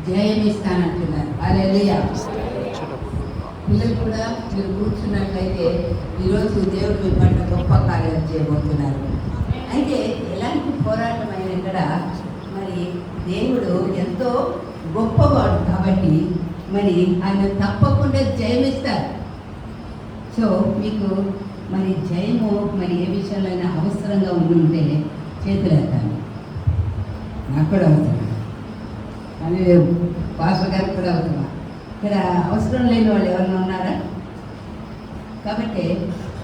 జయమిస్తానంటున్నారు. హల్లెలూయా. పిల్లలు కూడా మీరు కూర్చున్నట్లయితే ఈరోజు దేవుడు మీ పట్ల గొప్ప కార్యాలు చేయబోతున్నారు. అయితే ఎలాంటి పోరాటం అయినా ఇక్కడ మరి దేవుడు ఎంతో గొప్పవాడు కాబట్టి మరి ఆయన తప్పకుండా జయమిస్తారు. సో మీకు మరి జయము మరి ఏ విషయంలో అయినా అవసరంగా ఉంటే చేతులేస్తాను. నాకు కూడా అవసరం, కానీ పాస్టర్ గారికి కూడా అవసరమా? ఇక్కడ అవసరం లేని వాళ్ళు ఎవరైనా ఉన్నారా? కాబట్టి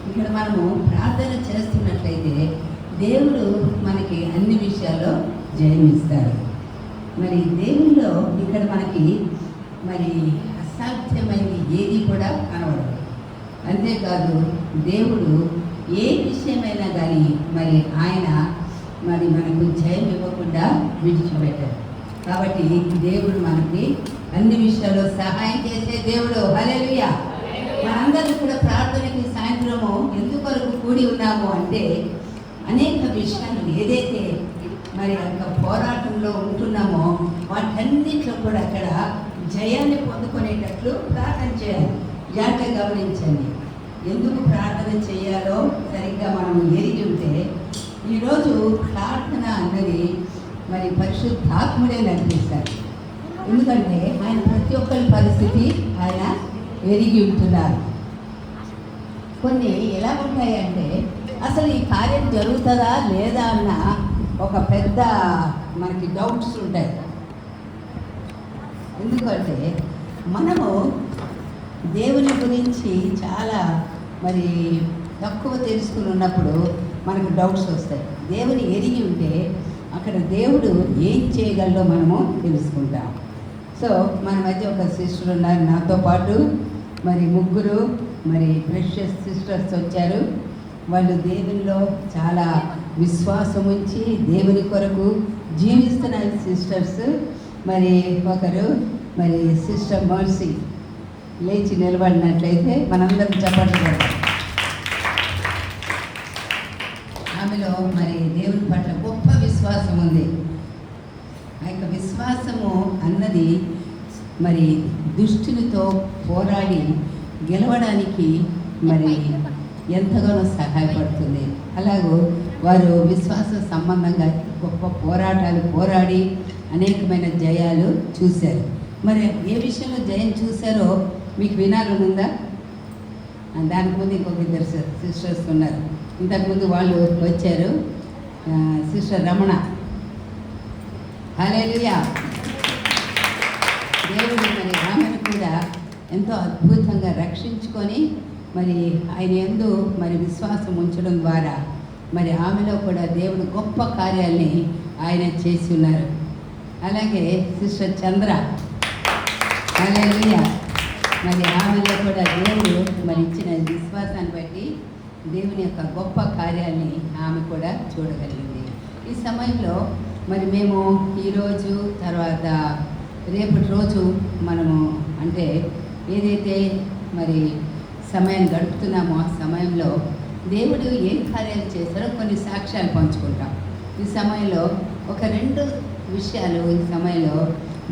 ఇక్కడ మనము ప్రార్థన చేస్తున్నట్లయితే దేవుడు మనకి అన్ని విషయాల్లో జయమిస్తారు. మరి దేవుల్లో ఇక్కడ మనకి మరి అసాధ్యమైనది ఏది కూడా కనబడదు. అంతేకాదు దేవుడు ఏ విషయమైనా కానీ మరి ఆయన మరి మనకు జయం ఇవ్వకుండా విడిచిపెట్టారు. కాబట్టి దేవుడు మనకి అన్ని విషయాల్లో సహాయం చేసే దేవుడు. హల్లెలూయా. మనందరూ కూడా ప్రార్థనకి సాయంత్రము ఎందుకొరకు కూడి ఉన్నాము అంటే అనేక విషయాలు ఏదైతే మరి ఒక పోరాటంలో ఉంటున్నామో వాటన్నింటిలో కూడా అక్కడ జయాన్ని పొందుకునేటట్లు ప్రార్థన చేయాలి. జాగ్రత్తగా గమనించండి. ఎందుకు ప్రార్థన చేయాలో సరిగ్గా మనం ఎరిగి ఉంటే ఈరోజు ప్రార్థన అన్నది మరి పరిశుద్ధాత్ముడే నడిపిస్తారు. ఎందుకంటే ఆయన ప్రతి ఒక్కరి పరిస్థితి ఆయన ఎరిగి ఉంటున్నారు. కొన్ని ఎలా ఉంటాయంటే అసలు ఈ కార్యం జరుగుతుందా లేదా అన్న ఒక పెద్ద మనకి డౌట్స్ ఉంటాయి. ఎందుకంటే మనము దేవుని గురించి చాలా మరి తక్కువ తెలుసుకుని ఉన్నప్పుడు మనకు డౌట్స్ వస్తాయి. దేవుని ఎరిగి ఉంటే అక్కడ దేవుడు ఏం చేయగలడో మనము తెలుసుకుంటాం. సో మన మధ్య ఒక సిస్టర్ ఉన్నారు, నాతో పాటు మరి ముగ్గురు మరి ప్రెషియస్ సిస్టర్స్ వచ్చారు. వాళ్ళు దేవునిలో చాలా విశ్వాసం ఉంచి దేవుని కొరకు జీవిస్తున్న సిస్టర్స్. మరి ఒకరు మరి సిస్టర్ మర్సీ లేచి నిలబడినట్లయితే మనందరం చెప్పట్లేదు. ఆమెలో మరి దేవుని పట్ల గొప్ప విశ్వాసం ఉంది. ఆ యొక్క విశ్వాసము అన్నది మరి దుష్టునితో పోరాడి గెలవడానికి మరి ఎంతగానో సహాయపడుతుంది. అలాగూ వారు విశ్వాస సంబంధంగా గొప్ప పోరాటాలు పోరాడి అనేకమైన జయాలు చూశారు. మరి ఏ విషయంలో జయం చూశారో మీకు వినాలని ఉందా? దానికి ముందు ఇంకొక ఇద్దరు సిస్టర్స్ ఉన్నారు. ఇంతకుముందు వాళ్ళు వచ్చారు. సిస్టర్ రమణ. హల్లెలూయా. దేవుడు మరి ఆమెను కూడా ఎంతో అద్భుతంగా రక్షించుకొని మరి ఆయన యందు మరి విశ్వాసం ఉంచడం ద్వారా మరి ఆమెలో కూడా దేవుడు గొప్ప కార్యాల్ని ఆయన చేసి ఉన్నారు. అలాగే సిస్టర్ చంద్ర. హల్లెలూయా. మరి ఆమెలో కూడా దేవుడు మరి ఇచ్చిన విశ్వాసాన్ని బట్టి దేవుని యొక్క గొప్ప కార్యాన్ని ఆమె కూడా చూడగలిగింది. ఈ సమయంలో మరి మేము ఈరోజు తర్వాత రేపటి రోజు మనము అంటే ఏదైతే మరి సమయం గడుపుతున్నామో ఆ సమయంలో దేవుడు ఏం కార్యాలు చేస్తారో కొన్ని సాక్ష్యాలు పంచుకుంటాం. ఈ సమయంలో ఒక 2 విషయాలు ఈ సమయంలో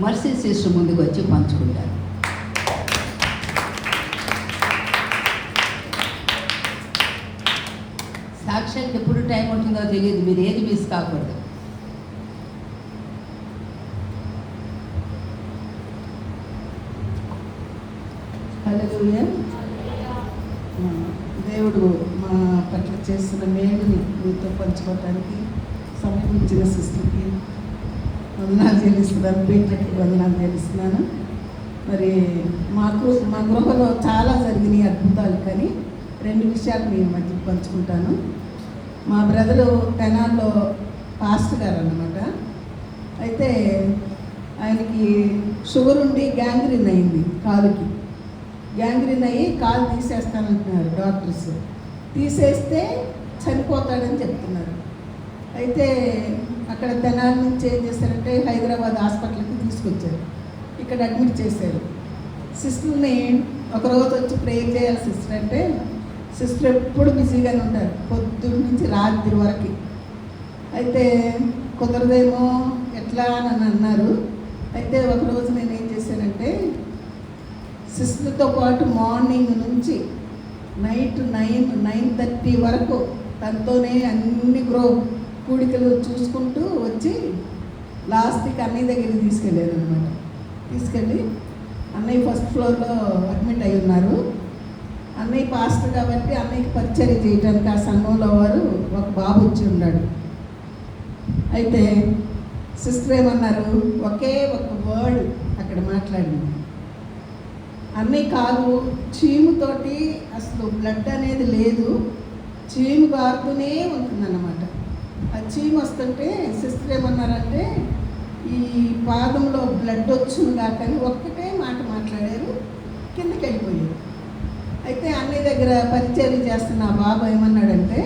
మర్సీ సిస్టర్ ముందుకు వచ్చి పంచుకుంటారు. సాక్ష్యానికి ఎప్పుడు టైం ఉంటుందో తెలియదు, మీరు ఏది మిస్ కాకూడదు. హల్లెలూయా. దేవుడు మా పట్ల చేస్తున్న మేలుని మీతో పంచుకోవటానికి సమయం ఇచ్చిన సిస్టర్కి వందనాలు చెల్లిస్తున్నాను, పీటర్కి వందనాలు చెల్లిస్తున్నాను. మరి మా గృహలో చాలా జరిగినాయి అద్భుతాలు, కానీ 2 విషయాలు మీ మధ్య పంచుకుంటాను. మా బ్రదరు తెనాల్లో పాస్టర్ గారు అన్నమాట. అయితే ఆయనకి షుగర్ ఉండి గ్యాంగ్రీన్ అయింది, కాలుకి గ్యాంగ్రీన్ అయ్యి కాలు తీసేస్తానంటున్నారు డాక్టర్స్. తీసేస్తే చనిపోతాడని చెప్తున్నారు. అయితే అక్కడ తెనాలి నుంచి ఏం చేశారంటే హైదరాబాద్ హాస్పిటల్కి తీసుకొచ్చారు. ఇక్కడ అడ్మిట్ చేశారు. సిస్టర్ని ఒకరోజు వచ్చి ప్రేయర్ చేయాలి సిస్టర్ అంటే సిస్టర్ ఎప్పుడు బిజీగానే ఉంటారు, పొద్దున్న నుంచి రాత్రి వరకు. అయితే కుదరదేమో ఎట్లా అని అన్నారు. అయితే అయితే ఒకరోజు నేను ఏం చేశానంటే సిస్టర్తో పాటు మార్నింగ్ నుంచి నైట్ 9:30 వరకు తనతోనే అన్ని కూడికలు చూసుకుంటూ వచ్చి లాస్ట్కి అన్నయ్య దగ్గరికి తీసుకెళ్ళారు అనమాట. తీసుకెళ్ళి అన్నయ్య ఫస్ట్ ఫ్లోర్లో అడ్మిట్ అయి ఉన్నారు. అన్నయ్య పాస్టర్ కాబట్టి అన్నయ్యకి పరిచర్య చేయడానికి ఆ సంఘంలో వారు ఒక బాబు వచ్చి ఉన్నాడు. అయితే సిస్టర్ ఏమన్నారు, ఒకే ఒక వర్డ్ అక్కడ మాట్లాడింది. అన్నయ్య కాదు, చీముతోటి అసలు బ్లడ్ అనేది లేదు, చీము కారుతూనే ఉంటుందన్నమాట. ఆ చీము వస్తుంటే సిస్టర్ ఏమన్నారంటే ఈ పాదంలో బ్లడ్ వచ్చును కాకని ఒక్కటే మాట మాట్లాడారు, కిందకి వెళ్ళిపోయారు. అయితే అన్నయ్య దగ్గర పరిచర్య చేస్తున్న ఆ బాబు ఏమన్నాడంటే,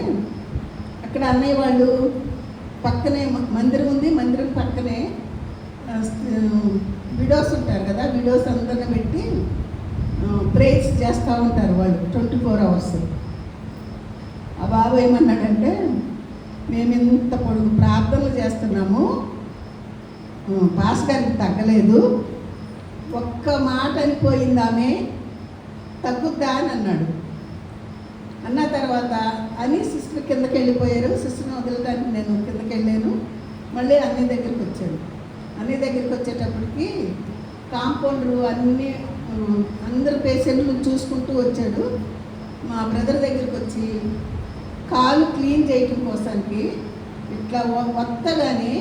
అక్కడ అన్నయ్య వాళ్ళు పక్కనే మందిరం ఉంది, మందిరం పక్కనే విడోస్ ఉంటారు కదా, విడోస్ అందరిని పెట్టి ప్రేయర్స్ చేస్తూ ఉంటారు వాళ్ళు 24 hours. ఆ బాబు ఏమన్నాడంటే, మేము ఇంత పొడుగు ప్రార్థనలు చేస్తున్నాము, పాస్ గారికి తగ్గలేదు, ఒక్క మాట అనిపోయింది ఆమె, తగ్గుద్దా అని అన్నాడు. అన్న తర్వాత అని సిస్టర్ కిందకి వెళ్ళిపోయారు. సిస్టర్ని వదలడానికి నేను కిందకి వెళ్ళాను. మళ్ళీ అన్నయ్య దగ్గరికి వచ్చాను. అన్నయ్య దగ్గరికి వచ్చేటప్పటికి కాంపౌండరు అందరు పేషెంట్లు చూసుకుంటూ వచ్చాడు. మా బ్రదర్ దగ్గరికి వచ్చి కాలు క్లీన్ చేయటం కోసానికి ఇట్లా వత్తగానే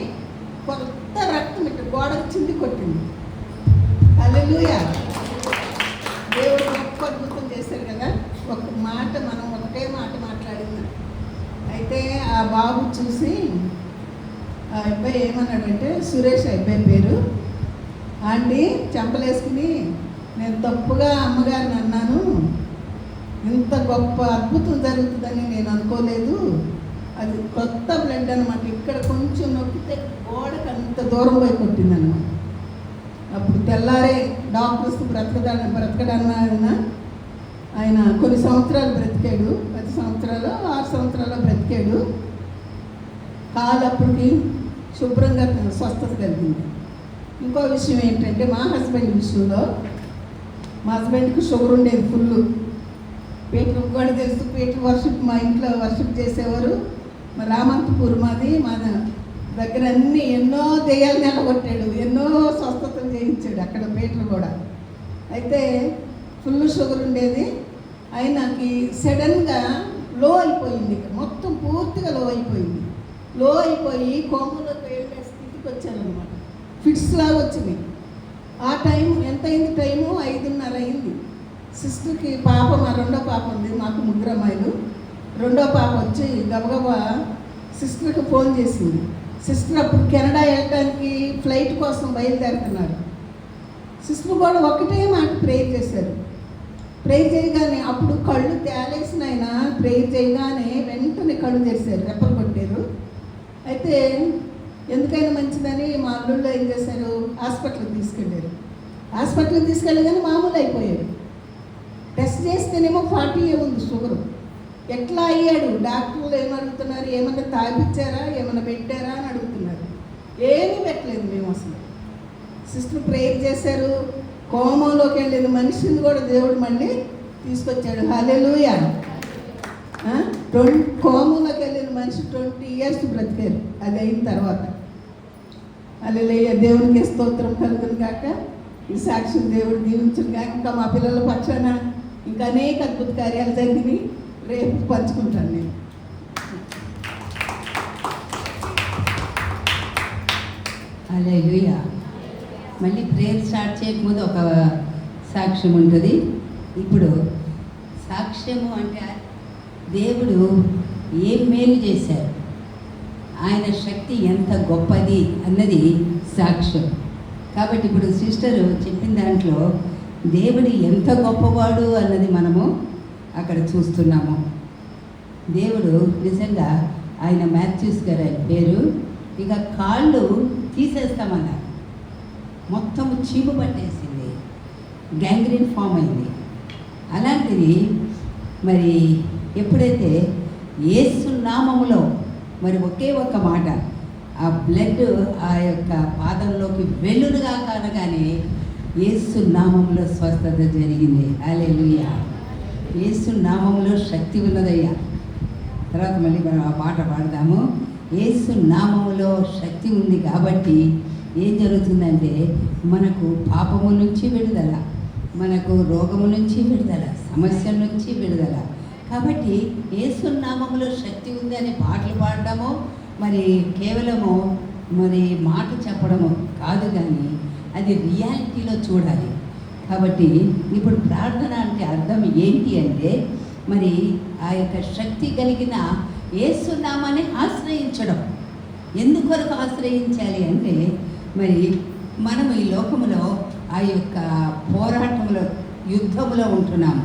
కొత్త రక్తం ఇట్లా గోడకు చింది కొట్టింది. హల్లెలూయా! దేవుడు గొప్ప అద్భుతం చేశారు కదా. ఒక మాట మనం ఒకటే మాట మాట్లాడింది. అయితే ఆ బాబు చూసి ఆ అబ్బాయి ఏమన్నాడంటే, సురేష్ అబ్బాయి పేరు, ఆంటీ చెంపలేసుకుని నేను తప్పుగా అమ్మగారిని అన్నాను, ఇంత గొప్ప అద్భుతం జరుగుతుందని నేను అనుకోలేదు, అది కొత్త బ్లడ్ అనమాట, ఇక్కడ కొంచెం నొక్కితే గోడకు అంత దూరం పోయి కొట్టిందనమాట. అప్పుడు తెల్లారే డాక్టర్స్ బ్రతకడన్న ఆయన కొన్ని సంవత్సరాలు బ్రతికాడు, 10 సంవత్సరాలు 6 సంవత్సరాలు బ్రతికాడు. కాలు అప్పటికి శుభ్రంగా స్వస్థత కలిగింది. ఇంకో విషయం ఏంటంటే, మా హస్బెండ్ విషయంలో, మా హస్బెండ్కి షుగర్ ఉండేది ఫుల్. పీటర్ కూడా తెలుసు, పీటర్ వర్షిప్ మా ఇంట్లో వర్షిప్ చేసేవారు. మా రామంతపూర్ మాది, మా దగ్గర అన్నీ ఎన్నో దెయ్యాలు నిలగొట్టాడు, ఎన్నో స్వస్థతలు చేయించాడు అక్కడ పీటర్ కూడా. అయితే ఫుల్ షుగర్ ఉండేది. ఆయనకి సడన్గా లో అయిపోయింది, మొత్తం పూర్తిగా లో అయిపోయి కోమలోకి వెళ్ళే స్థితికి వచ్చానమాట. ఫిట్స్ లాగా వచ్చింది. ఆ టైం ఎంత అయింది, టైము 5:30 అయింది. సిస్టర్కి పాప, మా రెండో పాప ఉంది, మాకు 3 అమ్మాయిలు. రెండో పాప వచ్చి గబగబా సిస్టర్కి ఫోన్ చేసింది. సిస్టర్ అప్పుడు కెనడా వెళ్ళడానికి ఫ్లైట్ కోసం బయలుదేరుతున్నారు. సిస్టర్ కూడా ఒకటే మాట ప్రేయర్ చేశారు. ప్రేయర్ చేయగానే అప్పుడు కళ్ళు తేలేసిన ఆయన ప్రేయర్ చేయగానే వెంటనే కళ్ళు తెరిశారు, రెప్పలు కొట్టారు. అయితే ఎందుకైనా మంచిదని మా అల్లుళ్ళు ఏం చేశారు, హాస్పిటల్కి తీసుకెళ్ళారు. హాస్పిటల్కి తీసుకెళ్ళగానే మామూలు అయిపోయారు. టెస్ట్ చేస్తేనేమో 40 ఉంది షుగరు. ఎట్లా అయ్యాడు, డాక్టర్లు ఏమడుగుతున్నారు, ఏమన్నా తాగిచ్చారా, ఏమన్నా పెట్టారా అని అడుగుతున్నారు. ఏమీ పెట్టలేదు మేము అసలు. సిస్టర్ ప్రేయర్ చేశారు. కోమంలోకి వెళ్ళిన మనిషిని కూడా దేవుడు మళ్ళీ తీసుకొచ్చాడు. హల్లెలూయా! కోమంలోకి వెళ్ళిన మనిషి 20 years బ్రతికారు. అది అయిన తర్వాత హల్లెలూయా! దేవునికి స్తోత్రం కలుగును కాక. ఈ సాక్షిని దేవుడు దీవించును కాక. ఇంకా మా పిల్లల పక్షాన ఇంకా అనేక అద్భుత కార్యాలు జరిగినాయి. రేపు పంచుకుంటాను నేను. హల్లెలూయా! మళ్ళీ ప్రేయర్ స్టార్ట్ చేయకముందు ఒక సాక్ష్యం ఉంటుంది. ఇప్పుడు సాక్ష్యము అంటే దేవుడు ఏం మేలు చేశారు, ఆయన శక్తి ఎంత గొప్పది అన్నది సాక్ష్యం. కాబట్టి ఇప్పుడు సిస్టర్ చెప్పిన దాంట్లో దేవుడు ఎంత గొప్పవాడు అన్నది మనము అక్కడ చూస్తున్నాము. దేవుడు నిజంగా, ఆయన మ్యాథ్యూస్ గారు ఆయన పేరు, ఇక కాళ్ళు తీసేస్తామన్నారు. మొత్తం చీము పట్టేసింది, గ్యాంగ్రీన్ ఫామ్ అయింది. అలాంటిది మరి ఎప్పుడైతే యేసు నామములో మరి ఒకే ఒక్క మాట, ఆ బ్లడ్ ఆ యొక్క పాదంలోకి వెల్లునుగా కానగానే యేసు నామంలో స్వస్థత జరిగింది. హల్లెలూయా. యేసు నామంలో శక్తి ఉన్నదయ్యా. తర్వాత మళ్ళీ మనం ఆ పాట పాడదాము. యేసు నామములో శక్తి ఉంది కాబట్టి ఏం జరుగుతుందంటే మనకు పాపము నుంచి విడుదల, మనకు రోగము నుంచి విడుదల, సమస్య నుంచి విడుదల. కాబట్టి యేసు నామములో శక్తి ఉంది అని పాటలు పాడడము మరి కేవలము మరి మాట చెప్పడము కాదు, కానీ అది రియాలిటీలో చూడాలి. కాబట్టి ఇప్పుడు ప్రార్థన అంటే అర్థం ఏంటి అంటే మరి ఆ యొక్క శక్తి కలిగిన యేసు నామాన్ని ఆశ్రయించడం. ఎందుకొరకు ఆశ్రయించాలి అంటే మరి మనం ఈ లోకములో ఆ యొక్క పోరాటంలో యుద్ధములో ఉంటున్నాము.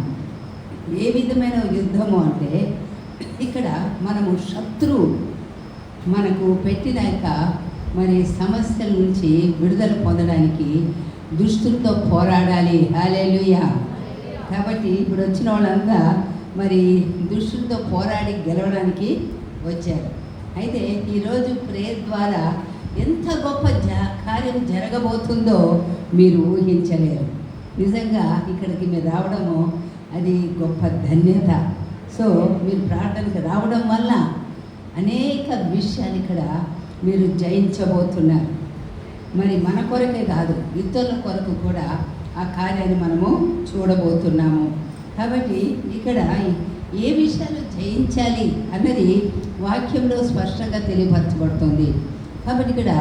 ఏ విధమైన యుద్ధము అంటే ఇక్కడ మనము శత్రువు మనకు పెట్టిన యొక్క మరి సమస్యల నుంచి విడుదల పొందడానికి దుష్టులతో పోరాడాలి. హల్లెలూయా. కాబట్టి ఇప్పుడు వచ్చిన వాళ్ళంతా మరి దుష్టులతో పోరాడి గెలవడానికి వచ్చారు. అయితే ఈరోజు ప్రేయర్ ద్వారా ఎంత గొప్ప కార్యం జరగబోతుందో మీరు ఊహించలేరు. నిజంగా ఇక్కడికి మీరు రావడము అది గొప్ప ధన్యత. సో మీరు ప్రార్థనకు రావడం వల్ల అనేక విషయాలు ఇక్కడ మీరు జయించబోతున్నారు. మరి మన కొరకే కాదు, ఇతరుల కొరకు కూడా ఆ కార్యాన్ని మనము చూడబోతున్నాము. కాబట్టి ఇక్కడ ఏ విషయాలు జయించాలి అన్నది వాక్యంలో స్పష్టంగా తెలియపరచబడుతుంది. కాబట్టి ఇక్కడ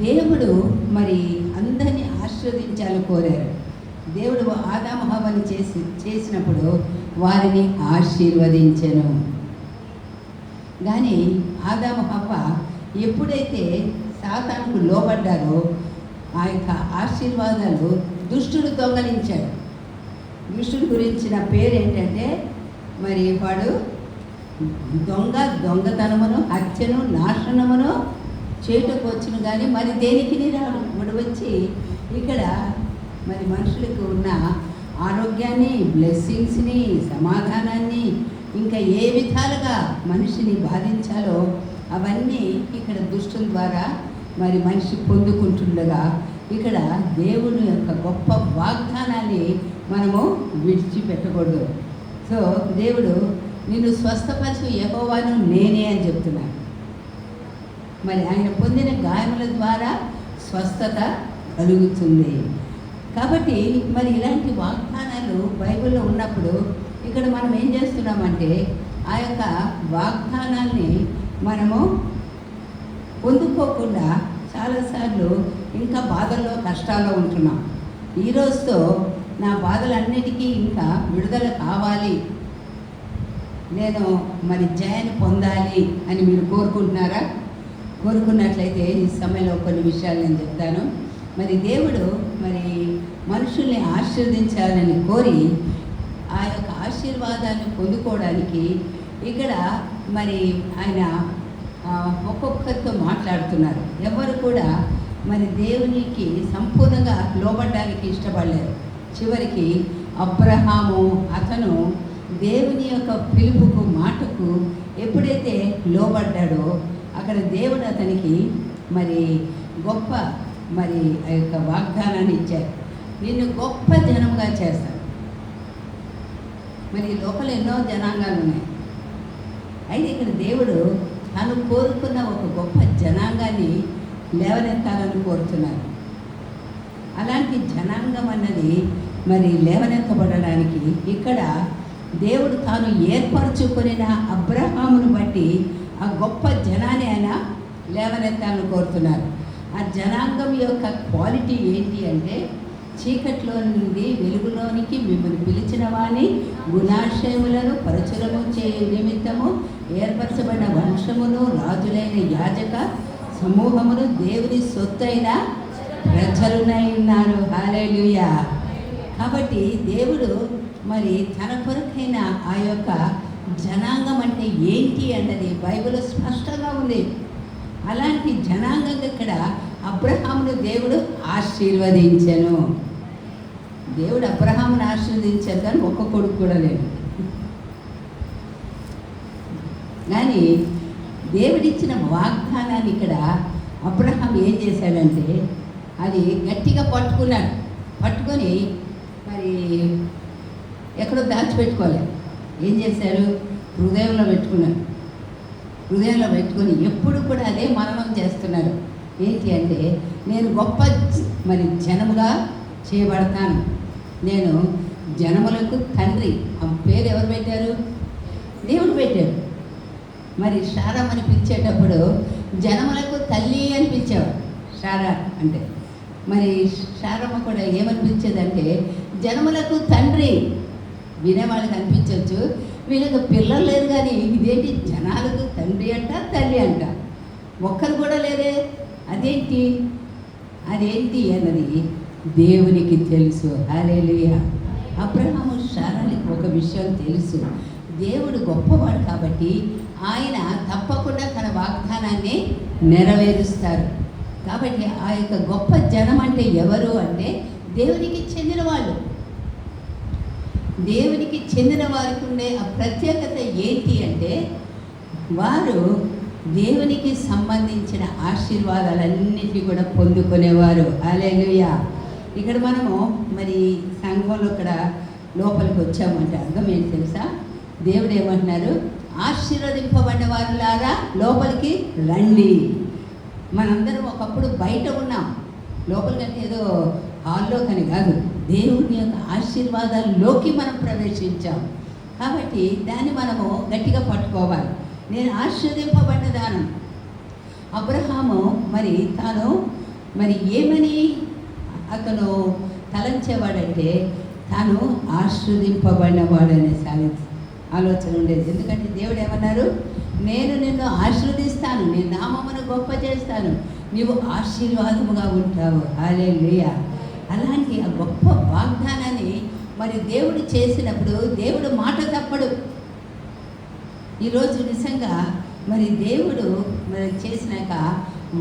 దేవుడు మరి అందరినీ ఆశీర్వదించాలని కోరారు. దేవుడు ఆదాము హవ్వని చేసినప్పుడు వారిని ఆశీర్వదించెను. కానీ ఆదాము హవ్వ ఎప్పుడైతే సాతానుకు లోబడ్డారో ఆ యొక్క ఆశీర్వాదాలు దుష్టుడు దొంగలించాడు. దుష్టుడి గురించిన పేరు ఏంటంటే మరి వాడు దొంగతనమును, హత్యను, నాశనమును చేయటకు వచ్చును, కానీ మరి దేనికి రాడు. వాడు వచ్చి ఇక్కడ మరి మనుషులకు ఉన్న ఆరోగ్యాన్ని, బ్లెస్సింగ్స్ని, సమాధానాన్ని, ఇంకా ఏ విధాలుగా మనిషిని బాధించాలో అవన్నీ ఇక్కడ దుష్టుల ద్వారా మరి మనిషి పొందుకుంటుండగా ఇక్కడ దేవుని యొక్క గొప్ప వాగ్దానాన్ని మనము విడిచిపెట్టకూడదు. సో దేవుడు నిన్ను స్వస్థపరచు యెహోవాను నేనే అని చెప్తున్నాను. మరి ఆయన పొందిన గాయముల ద్వారా స్వస్థత కలుగుతుంది. కాబట్టి మరి ఇలాంటి వాగ్దానాలు బైబిల్లో ఉన్నప్పుడు ఇక్కడ మనం ఏం చేస్తున్నామంటే ఆ యొక్క వాగ్దానాల్ని మనము పొందుకోకుండా చాలాసార్లు ఇంకా బాధల్లో, కష్టాల్లో ఉంటున్నాం. ఈ రోజుతో నా బాధలన్నిటికీ ఇంకా విడుదల కావాలి, నేను మరి జయాన్ని పొందాలి అని మీరు కోరుకుంటున్నారా? కోరుకున్నట్లయితే ఈ సమయంలో కొన్ని విషయాలు నేను చెప్తాను. మరి దేవుడు మరి మనుషుల్ని ఆశీర్వదించాలని కోరి ఆ యొక్క ఆశీర్వాదాన్ని పొందుకోవడానికి ఇక్కడ మరి ఆయన ఒక్కొక్కరితో మాట్లాడుతున్నారు. ఎవరు కూడా మరి దేవునికి సంపూర్ణంగా లోబడడానికి ఇష్టపడలేరు. చివరికి అబ్రహాము అతను దేవుని యొక్క పిలుపుకు, మాటకు ఎప్పుడైతే లోబడ్డాడో అక్కడ దేవుడు అతనికి మరి గొప్ప మరి ఆ యొక్క వాగ్దానాన్ని ఇచ్చారు. నిన్ను గొప్ప జనంగా చేస్తాను. మరి లోపల ఎన్నో జనాంగాలు ఉన్నాయి. అయితే ఇక్కడ దేవుడు తను కోరుకున్న ఒక గొప్ప జనాంగాన్ని లేవనెత్తాలని కోరుతున్నారు. అలాంటి జనాంగం అన్నది మరి లేవనెత్తబడడానికి ఇక్కడ దేవుడు తాను ఏర్పరచుకున్న అబ్రహామును బట్టి ఆ గొప్ప జనాన్ని ఆయన లేవనెత్తాలని కోరుతున్నారు. ఆ జనాంగం యొక్క క్వాలిటీ ఏంటి అంటే చీకట్లో నుండి వెలుగులోనికి మిమ్మల్ని పిలిచిన వాని గుణాశయములను పరచులము చే నిమిత్తము ఏర్పరచబడిన వంశమును, రాజులైన యాజక సమూహమును, దేవుని సొత్తైన ప్రజలునై ఉన్నారు. హల్లెలూయా. కాబట్టి దేవుడు మరి తన కొరకైన ఆ యొక్క జనాంగం అంటే ఏంటి అన్నది బైబిల్లో స్పష్టంగా ఉంది. అలాంటి జనాంగం ఇక్కడ అబ్రహామును దేవుడు ఆశీర్వదించెను. దేవుడు అబ్రహామును ఆశీర్వదించారు, కానీ ఒక్క కొడుకు కూడా లేదు. కానీ దేవుడిచ్చిన వాగ్దానాన్ని ఇక్కడ అబ్రహాం ఏం చేశాడంటే అది గట్టిగా పట్టుకున్నాడు. పట్టుకొని మరి ఎక్కడో దాచిపెట్టుకోవాలి. ఏం చేశారు? హృదయంలో పెట్టుకున్నారు. హృదయంలో పెట్టుకొని ఎప్పుడు కూడా అదే మననం చేస్తున్నారు. ఏంటి అంటే, నేను గొప్ప మరి జనముగా చేయబడతాను, నేను జనములకు తండ్రి. ఆ పేరు ఎవరు పెట్టారు? దేవుడు పెట్టాడు. మరి శారమ్మ అని పిలిచేటప్పుడు జనములకు తల్లి అని పిలిచేవాడు శారా అంటే. మరి శారమ్మ కూడా ఏమనిపించేదంటే జనములకు తండ్రి. వినేవాళ్ళకి అనిపించవచ్చు వీళ్ళకి పిల్లలు లేరు కానీ ఇదేంటి జనాలకు తండ్రి అంట తల్లి అంట, ఒక్కరు కూడా లేరే, అదేంటి అన్నది దేవునికి తెలుసు. హల్లెలూయా. అబ్రహాము శారానికి ఒక విషయం తెలుసు, దేవుడు గొప్పవాడు కాబట్టి ఆయన తప్పకుండా తన వాగ్దానాన్ని నెరవేరుస్తారు. కాబట్టి ఆ యొక్క గొప్ప జనం అంటే ఎవరు అంటే దేవునికి చెందిన వాళ్ళు. దేవునికి చెందిన వారికి ఉండే ఆ ప్రత్యేకత ఏంటి అంటే వారు దేవునికి సంబంధించిన ఆశీర్వాదాలన్నిటినీ కూడా పొందుకునేవారు. హల్లెలూయా. ఇక్కడ మనము మరి సంఘంలో ఇక్కడ లోపలికి వచ్చామంటే అర్థం ఏంటి తెలుసా? దేవుడు ఏమంటున్నారు? ఆశీర్వదింపబడ్డ వారులారా లోపలికి రండి. మనందరం ఒకప్పుడు బయట ఉన్నాం, లోపలికంటే ఏదో హాల్లో కానీ కాదు, దేవుని యొక్క ఆశీర్వాదాల్లోకి మనం ప్రవేశించాం. కాబట్టి దాన్ని మనము గట్టిగా పట్టుకోవాలి. నేను ఆశీర్వదింపబడ్డదాను. అబ్రహాము మరి తాను మరి ఏమని అతను తలంచేవాడంటే తాను ఆశీర్వదింపబడినవాడనే ఆలోచన ఉండేది. ఎందుకంటే దేవుడు ఏమన్నారు? నేను నిన్ను ఆశీర్వదిస్తాను, నీ నామమును గొప్ప చేస్తాను, నీవు ఆశీర్వాదముగా ఉంటావు. హల్లెలూయా. అలాంటి ఆ గొప్ప వాగ్దానాన్ని మరి దేవుడు చేసినప్పుడు దేవుడు మాట తప్పడు. ఈరోజు నిజంగా మరి దేవుడు మరి చేసినాక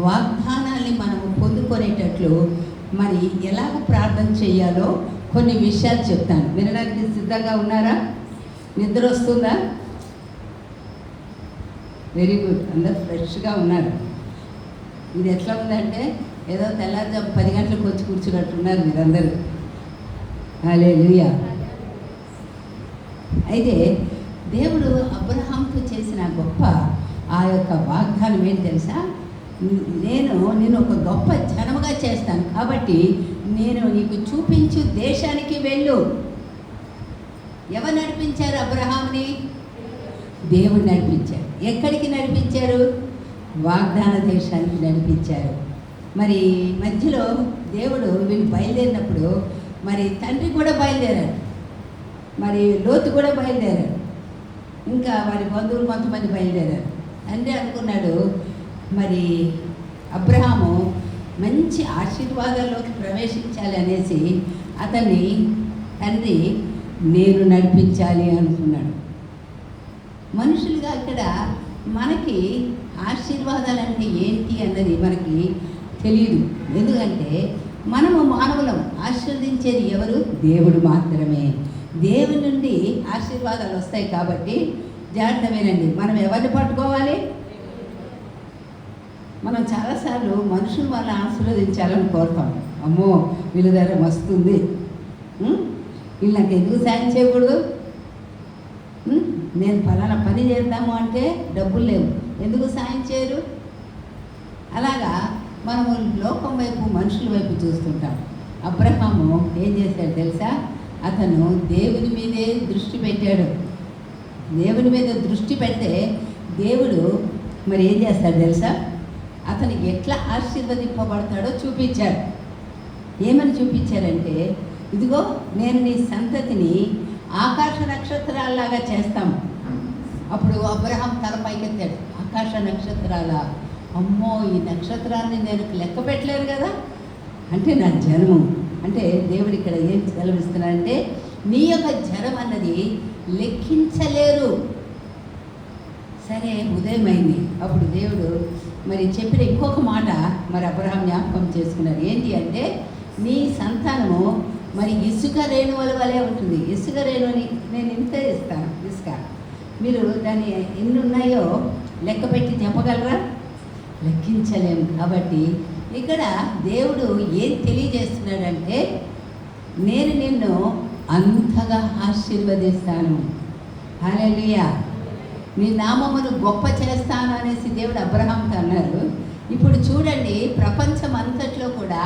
వాగ్దానాన్ని మనము పొందుకునేటట్లు మరి ఎలాగ ప్రార్థన చేయాలో కొన్ని విషయాలు చెప్తాను. వినడానికి సిద్ధంగా ఉన్నారా? నిద్ర వస్తుందా? వెరీ గుడ్, అందరు ఫ్రెష్గా ఉన్నారు. ఇది ఎట్లా ఉందంటే ఏదో తెల్లారుజాము 10 గంటలకు వచ్చి కూర్చున్నట్టున్నారు మీరందరూ. హల్లెలూయా. అయితే దేవుడు అబ్రహాంకు చేసిన గొప్ప ఆ యొక్క వాగ్దానం ఏంటి తెలుసా? నేను ఒక గొప్ప జనముగా చేస్తాను, కాబట్టి నేను నీకు చూపించు దేశానికి వెళ్ళు. ఎవరు నడిపించారు అబ్రహాంని? దేవుడు నడిపించారు. ఎక్కడికి నడిపించారు? వాగ్దాన దేశానికి నడిపించారు. మరి మధ్యలో దేవుడు వీళ్ళు బయలుదేరినప్పుడు మరి తండ్రి కూడా బయలుదేరాడు, మరి లోతు కూడా బయలుదేరాడు, ఇంకా వారి బంధువులు కొంతమంది బయలుదేరారు. తండ్రి అనుకున్నాడు మరి అబ్రహాము మంచి ఆశీర్వాదాల్లోకి ప్రవేశించాలి అనేసి అతన్ని తండ్రి నేను నడిపించాలి అనుకున్నాడు. మనుషులుగా ఇక్కడ మనకి ఆశీర్వాదాలు అంటే ఏంటి అన్నది మనకి తెలియదు. ఎందుకంటే మనము మానవులం, ఆశీర్వదించేది ఎవరు? దేవుడు మాత్రమే. దేవుని నుండి ఆశీర్వాదాలు వస్తాయి. కాబట్టి జాగ్రత్త వినండి. మనం ఎవరిని పట్టుకోవాలి? మనం చాలాసార్లు మనుషులు వాళ్ళని ఆశీర్వదించాలని కోరుతాం. అమ్మో వీళ్ళ దగ్గర మస్తుంది, వీళ్ళు నాకు ఎందుకు సాయం చేయకూడదు, నేను ఫలానా పని చేద్దాము అంటే డబ్బులు లేవు, ఎందుకు సాయం చేయరు? అలాగా మనము లోకం వైపు మనుషుల వైపు చూస్తుంటాం. అబ్రహాము ఏం చేశాడు తెలుసా? అతను దేవుని మీదే దృష్టి పెట్టాడు. దేవుని మీద దృష్టి పెడితే దేవుడు మరి ఏం చేస్తాడు తెలుసా? అతను ఎట్లా ఆశీర్వదింపబడతాడో చూపించాడు. ఏమని చూపించారంటే, ఇదిగో నేను నీ సంతతిని ఆకాశ నక్షత్రాల్లాగా చేస్తాము. అప్పుడు అబ్రహాం తల పైకెత్తాడు. ఆకాశ నక్షత్రాల, అమ్మో ఈ నక్షత్రాన్ని నేను లెక్క పెట్టలేరు కదా, అంటే నా జనము. అంటే దేవుడు ఇక్కడ ఏం సెలవిస్తున్నాడంటే నీ యొక్క జనం అన్నది లెక్కించలేరు. సరే ఉదయం అయింది. అప్పుడు దేవుడు మరి చెప్పిన ఇంకొక మాట మరి అబ్రహాం జ్ఞాపకం చేసుకున్నారు. ఏంటి అంటే నీ సంతానము మరి ఇసుక రేణువుల వలె ఉంటుంది. ఇసుక రేణువుని నేను ఇంతే ఇస్తాను, ఇసుక. మీరు దాన్ని ఎన్ని ఉన్నాయో లెక్క పెట్టి చెప్పగలరా? లెక్కించలేము. కాబట్టి ఇక్కడ దేవుడు ఏం తెలియజేస్తున్నాడంటే, నేను నిన్ను అంతగా ఆశీర్వదిస్తాను, హల్లెలూయా, నీ నామమును గొప్ప చేస్తాను అనేసి దేవుడు అబ్రహాంతో అన్నారు. ఇప్పుడు చూడండి, ప్రపంచం అంతట్లో కూడా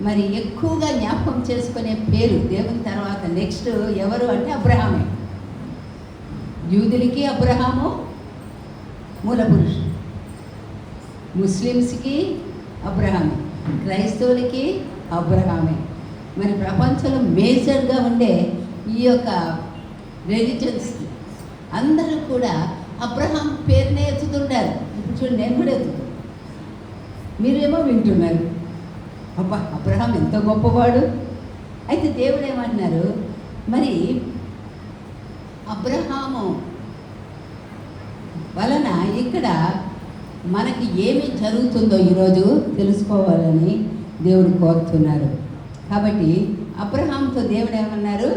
మరి ఎక్కువగా జ్ఞాపకం చేసుకునే పేరు దేవుని తర్వాత నెక్స్ట్ ఎవరు అంటే అబ్రహామే. యూదులకి అబ్రహాము మూల పురుషుడు, ముస్లిమ్స్కి అబ్రహామే, క్రైస్తవులకి అబ్రహామే. మరి ప్రపంచంలో మేజర్గా ఉండే ఈ యొక్క రిలీజన్స్ అందరూ కూడా అబ్రహాం పేరునే ఎత్తుతుంటారు. ఇప్పుడు చూడండి, నేను కూడా ఎత్తుతాను, మీరేమో వింటున్నారు, అబ్బా అబ్రహాం ఎంత గొప్పవాడు. అయితే దేవుడు ఏమంటున్నారు, మరి అబ్రహాము వలన ఇక్కడ మనకి ఏమి జరుగుతుందో ఈరోజు తెలుసుకోవాలని దేవుడు కోరుతున్నారు. కాబట్టి అబ్రహాంతో దేవుడు ఏమన్నారు,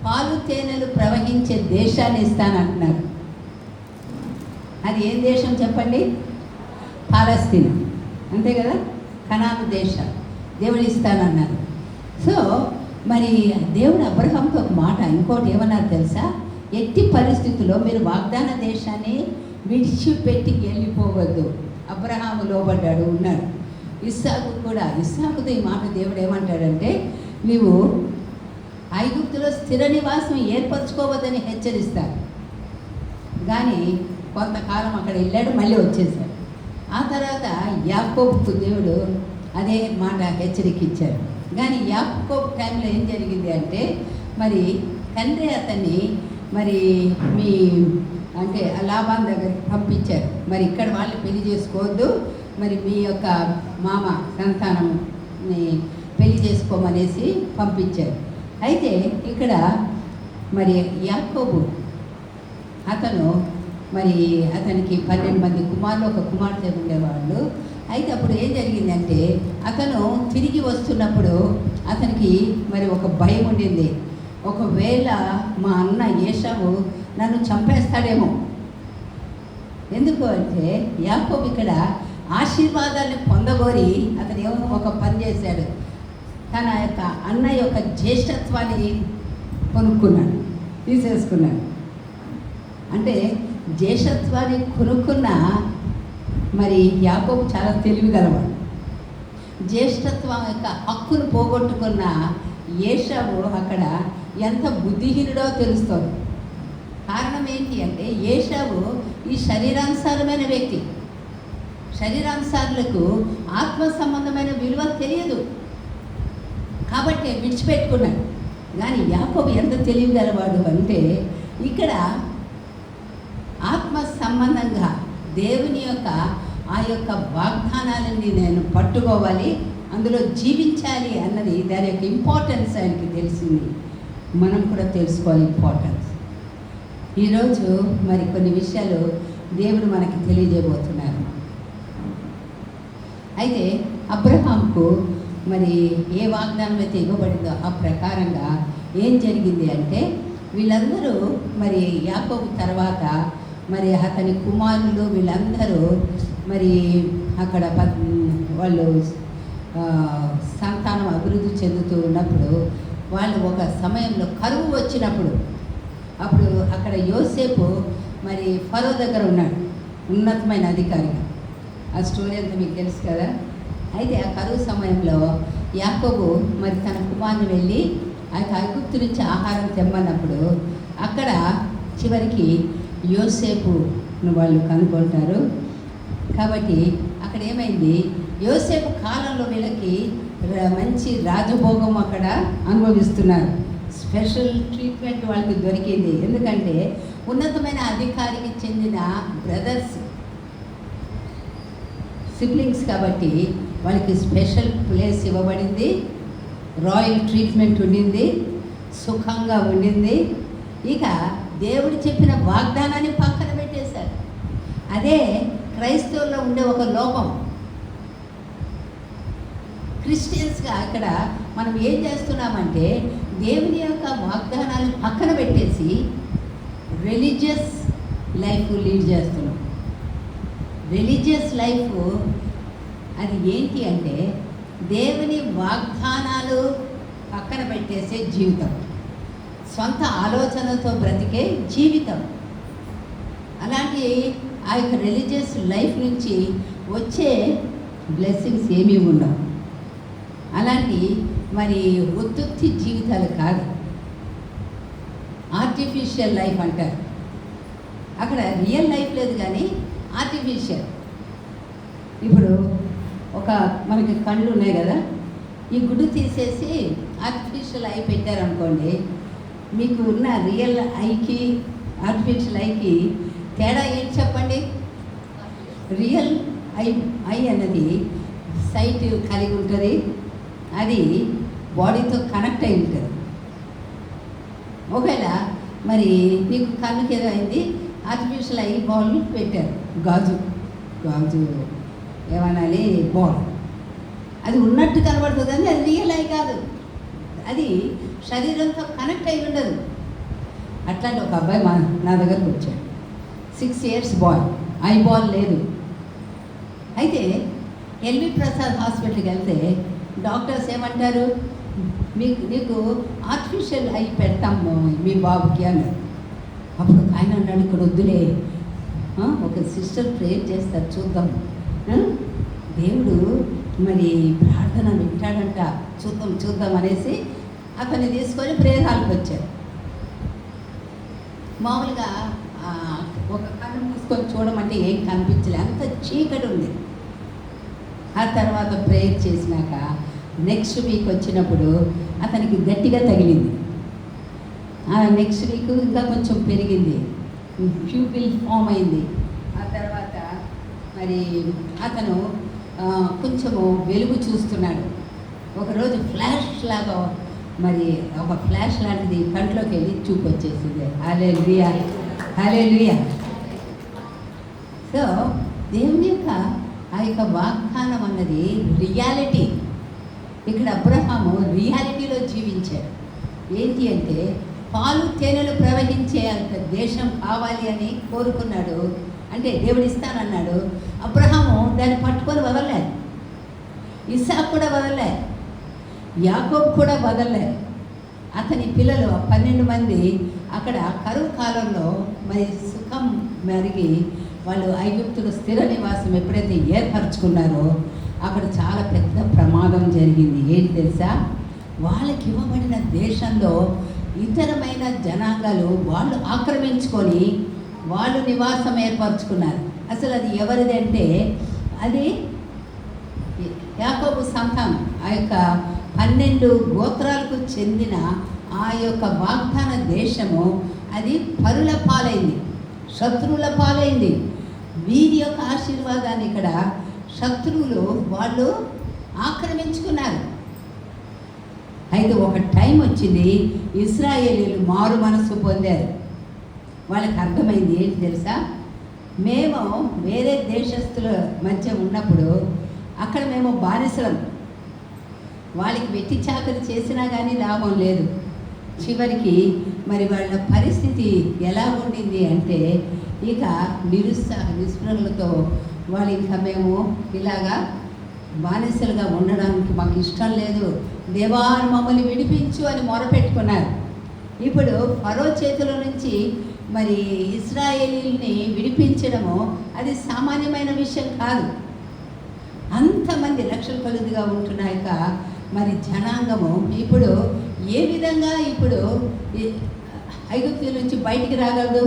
పాలు తేనెలు ప్రవహించే దేశాన్ని ఇస్తానంటున్నారు. అది ఏం దేశం చెప్పండి? పాలస్తీనా, అంతే కదా, కనాను దేశం దేవుడు ఇస్తానన్నారు. సో మరి దేవుడు అబ్రహాంతో ఒక మాట ఇంకోటి ఏమన్నారు తెలుసా, ఎట్టి పరిస్థితుల్లో మీరు వాగ్దాన దేశాన్ని విడిచిపెట్టి వెళ్ళిపోవద్దు. అబ్రహాము లోబడ్డాడు, ఉన్నాడు. ఇస్సాకు కూడా, ఇస్సాకుతో ఈ మాట దేవుడు ఏమంటాడంటే, నీవు ఐగుప్తులో స్థిర నివాసం ఏర్పరచుకోవద్దని హెచ్చరిస్తాడు. కానీ కొంతకాలం అక్కడ వెళ్ళాడు, మళ్ళీ వచ్చేసాడు. ఆ తర్వాత యాకోబుకు దేవుడు అదే మాట హెచ్చరిక ఇచ్చాడు. కానీ యాకోబు టైంలో ఏం జరిగింది అంటే, మరి తండ్రి అతన్ని మరి మీ అంటే లాబాన్ దగ్గరికి పంపించారు. మరి ఇక్కడ వాళ్ళు పెళ్లి చేసుకోవద్దు, మరి మీ యొక్క మామ సంతానంని పెళ్లి చేసుకోమనేసి పంపించారు. అయితే ఇక్కడ మరి యాకోబు అతను మరి అతనికి 12 మంది కుమారులు, ఒక కుమార్తె ఉండేవాళ్ళు. అయితే అప్పుడు ఏం జరిగిందంటే, అతను తిరిగి వస్తున్నప్పుడు అతనికి మరి ఒక భయం ఉండింది. ఒకవేళ మా అన్న ఏశావు నన్ను చంపేస్తాడేమో. ఎందుకు అంటే యాకోబు ఇక్కడ ఆశీర్వాదాన్ని పొందగోరి అతను ఏమో ఒక పని చేశాడు, తన యొక్క అన్న యొక్క జ్యేష్ఠత్వాన్ని కొనుక్కున్నాడు, తీసేసుకున్నాడు. అంటే జ్యేష్ఠత్వాన్ని కొనుక్కున్న మరి యాకోబు చాలా తెలివిగలవాడు. జ్యేష్ఠత్వం యొక్క హక్కును పోగొట్టుకున్న ఏశావు అక్కడ ఎంత బుద్ధిహీనుడో తెలుస్తోంది. కారణం ఏంటి అంటే, ఏశావు ఈ శరీరానుసారమైన వ్యక్తి, శరీరానుసారులకు ఆత్మ సంబంధమైన విలువ తెలియదు కాబట్టి విడిచిపెట్టుకున్నాడు. కానీ యాకోబు ఎంత తెలివిగలవాడు అంటే, ఇక్కడ ఆత్మ సంబంధంగా దేవుని యొక్క ఆ యొక్క వాగ్దానాలని నేను పట్టుకోవాలి, అందులో జీవించాలి అన్నది దాని యొక్క ఇంపార్టెన్స్ ఆయనకి తెలిసింది. మనం కూడా తెలుసుకోవాలి ఇంపార్టెన్స్. ఈరోజు మరి కొన్ని విషయాలు దేవుడు మనకి తెలియజేయబోతున్నారు. అయితే అబ్రహాంకు మరి ఏ వాగ్దానం అయితే ఇవ్వబడిందో ఆ ప్రకారంగా ఏం జరిగింది అంటే, వీళ్ళందరూ మరి యాకోబు తర్వాత మరి అతని కుమారులు వీళ్ళందరూ మరి అక్కడ వాళ్ళు సంతానం అభివృద్ధి చెందుతూ ఉన్నప్పుడు, వాళ్ళు ఒక సమయంలో కరువు వచ్చినప్పుడు, అప్పుడు అక్కడ యోసేపు మరి ఫరో దగ్గర ఉన్నాడు, ఉన్నతమైన అధికారిగా. ఆ స్టోరీ అంతా మీకు తెలుసు కదా. అయితే ఆ కరువు సమయంలో యాకోబు మరి తన కుమారుని వెళ్ళి ఆ ఐగుప్తు నుంచి ఆహారం తెమ్మన్నప్పుడు, అక్కడ చివరికి యోసేపును వాళ్ళు కనుక్కుంటారు. కాబట్టి అక్కడ ఏమైంది, యోసేపు కాలంలో వీళ్ళకి మంచి రాజభోగం అక్కడ అనుభవిస్తున్నారు. స్పెషల్ ట్రీట్మెంట్ వాళ్ళకి దొరికింది. ఎందుకంటే ఉన్నతమైన అధికారికి చెందిన బ్రదర్స్, సిబ్లింగ్స్ కాబట్టి వాళ్ళకి స్పెషల్ ప్లేస్ ఇవ్వబడింది, రాయల్ ట్రీట్మెంట్ ఉండింది, సుఖంగా ఉండింది. ఇక దేవుడు చెప్పిన వాగ్దానాన్ని పక్కన పెట్టేశారు. అదే క్రైస్తవుల్లో ఉండే ఒక లోపం. క్రిస్టియన్స్గా ఇక్కడ మనం ఏం చేస్తున్నామంటే, దేవుని యొక్క వాగ్దానాన్ని పక్కన పెట్టేసి రిలీజియస్ లైఫ్ లీడ్ చేస్తున్నాం. రిలీజియస్ లైఫ్ అది ఏంటి అంటే దేవుని వాగ్దానాలు పక్కన పెట్టేసే జీవితం, సొంత ఆలోచనతో బ్రతికే జీవితం. అలాంటి ఆ యొక్క రిలీజియస్ లైఫ్ నుంచి వచ్చే బ్లెస్సింగ్స్ ఏమీ ఉండవు. అలాంటి మరి ఉత్తుత్తి జీవితాలు కాదు, ఆర్టిఫిషియల్ లైఫ్ అంటారు. అక్కడ రియల్ లైఫ్ లేదు కానీ ఆర్టిఫిషియల్. ఇప్పుడు మనకి కళ్ళు ఉన్నాయి కదా, ఈ గుడ్డు తీసేసి ఆర్టిఫిషియల్ ఐ పెట్టారనుకోండి, మీకు ఉన్న రియల్ ఐకి ఆర్టిఫిషియల్ ఐకి తేడా ఏంటి చెప్పండి? రియల్ ఐ అన్నది సైట్ కలిగి ఉంటుంది, అది బాడీతో కనెక్ట్ అయి ఉంటుంది. ఒకవేళ మరి నీకు కళ్ళుకి ఏదో అయింది, ఆర్టిఫిషియల్ ఐ బాల్ పెట్టారు, గాజు ఏమనాలి, బాల్, అది ఉన్నట్టు కనబడుతుంది కానీ అది రియల్ ఐ కాదు, అది శరీరంతో కనెక్ట్ అయి ఉండదు. అట్లాంటి ఒక అబ్బాయి నా దగ్గరకు వచ్చాడు, 6 years బాయ్, ఐ బాల్ లేదు. అయితే ఎల్వి ప్రసాద్ హాస్పిటల్కి వెళ్తే డాక్టర్స్ ఏమంటారు, నీకు ఆర్టిఫిషియల్ ఐ పెడతాము మీ బాబుకి అన్నారు. అప్పుడు ఆయన అన్నాడు, ఇక్కడ వద్దులే, ఒక సిస్టర్ ప్రేయర్ చేస్తారు చూద్దాం, దేవుడు మరి ప్రార్థన వింటాడంట, చూద్దాం అనేసి అతన్ని తీసుకొని ప్రేయర్ హాల్కి వచ్చారు. మామూలుగా ఒక కన్ను మూసుకొని చూడమంటే ఏం కనిపించలే, అంత చీకటి ఉంది. ఆ తర్వాత ప్రేయర్ చేసినాక నెక్స్ట్ వీక్ వచ్చినప్పుడు అతనికి గట్టిగా తగిలింది. నెక్స్ట్ వీక్ ఇంకా కొంచెం పెరిగింది, ప్యూపిల్ ఫామ్ అయింది. ఆ తర్వాత మరి అతను కొంచెము వెలుగు చూస్తున్నాడు. ఒకరోజు ఫ్లాష్ లాగా, మరి ఒక ఫ్లాష్ లాంటిది కంట్లోకి వెళ్ళి చూపు వచ్చేసింది. హల్లెలూయా. సో దేవుని యొక్క ఆ యొక్క వాగ్దానం అన్నది రియాలిటీ. ఇక్కడ అబ్రహాము రియాలిటీలో జీవించాడు. ఏంటి అంటే పాలు తేనెలు ప్రవహించే అంత దేశం కావాలి అని కోరుకున్నాడు. అంటే దేవుడు ఇస్తానన్నాడు. అబ్రహాము దాన్ని పట్టుకొని వదలలేదు, ఇస్సాకు కూడా వదలలేదు, యాకోబు కూడా వదలలేదు. అతని పిల్లలు 12 మంది అక్కడ కరువు కాలంలో మరి సుఖం మరిగి వాళ్ళు ఐగుప్తులో స్థిర నివాసం ఎప్పుడైతే ఏర్పరచుకున్నారో అక్కడ చాలా పెద్ద ప్రమాదం జరిగింది. ఏంటి తెలుసా? వాళ్ళకి ఇవ్వబడిన దేశంలో ఇతరమైన జనాంగాలు వాళ్ళు ఆక్రమించుకొని వాళ్ళు నివాసం ఏర్పరచుకున్నారు. అసలు అది ఎవరిది అంటే అది యాకోబు సంతానం, ఆ యొక్క 12 గోత్రాలకు చెందిన ఆ యొక్క వాగ్దాన దేశము అది పరుల పాలైంది, శత్రువుల పాలైంది. వీరి యొక్క ఆశీర్వాదాన్ని ఇక్కడ శత్రువులు వాళ్ళు ఆక్రమించుకున్నారు. అయితే ఒక టైం వచ్చింది, ఇశ్రాయేలీలు మారు మనసు పొందారు. వాళ్ళకి అర్థమైంది ఏంటి తెలుసా? మేము వేరే దేశస్తుల మధ్య ఉన్నప్పుడు అక్కడ మేము బానిసలం, వాళ్ళకి వెట్టి చాకరి చేసినా కానీ లాభం లేదు. చివరికి మరి వాళ్ళ పరిస్థితి ఎలా ఉండింది అంటే ఇక నిస్పృహలతో వాళ్ళు ఇంకా మేము ఇలాగా బానిసలుగా ఉండడానికి మాకు ఇష్టం లేదు, దేవా మమ్మల్ని విడిపించు అని మొరపెట్టుకున్నారు. ఇప్పుడు ఫరో చేతుల నుంచి మరి ఇశ్రాయేలీల్ని విడిపించడము అది సామాన్యమైన విషయం కాదు. అంతమంది లక్షల కొలదిగా ఉంటున్న యొక్క మరి జనాంగము ఇప్పుడు ఏ విధంగా ఇప్పుడు ఐగుప్తు నుంచి బయటికి రాగలదు?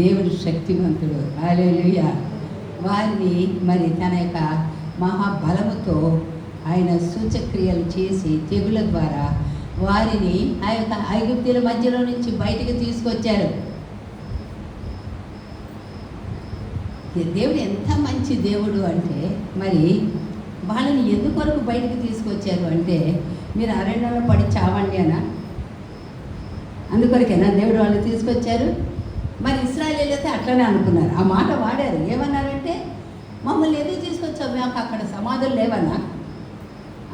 దేవుడు శక్తివంతుడు. హల్లెలూయా. వారిని మరి తన యొక్క మహాబలముతో ఆయన సూచక్రియలు చేసి తెగుల ద్వారా వారిని ఆ యొక్క ఐగుప్తుల మధ్యలో నుంచి బయటికి తీసుకొచ్చారు. దేవుడు ఎంత మంచి దేవుడు అంటే మరి వాళ్ళని ఎందుకొరకు బయటికి తీసుకొచ్చారు అంటే మీరు అరణ్యంలో పడి చావండి అనా? అందుకొరకేనా దేవుడు వాళ్ళని తీసుకొచ్చారు? మరి ఇశ్రాయేలీయులు అయితే అట్లనే అనుకున్నారు, ఆ మాట వాడారు. ఏమన్నారంటే మమ్మల్ని ఎందుకు తీసుకొచ్చావు, మాకు అక్కడ సమాధులు లేవన్నా,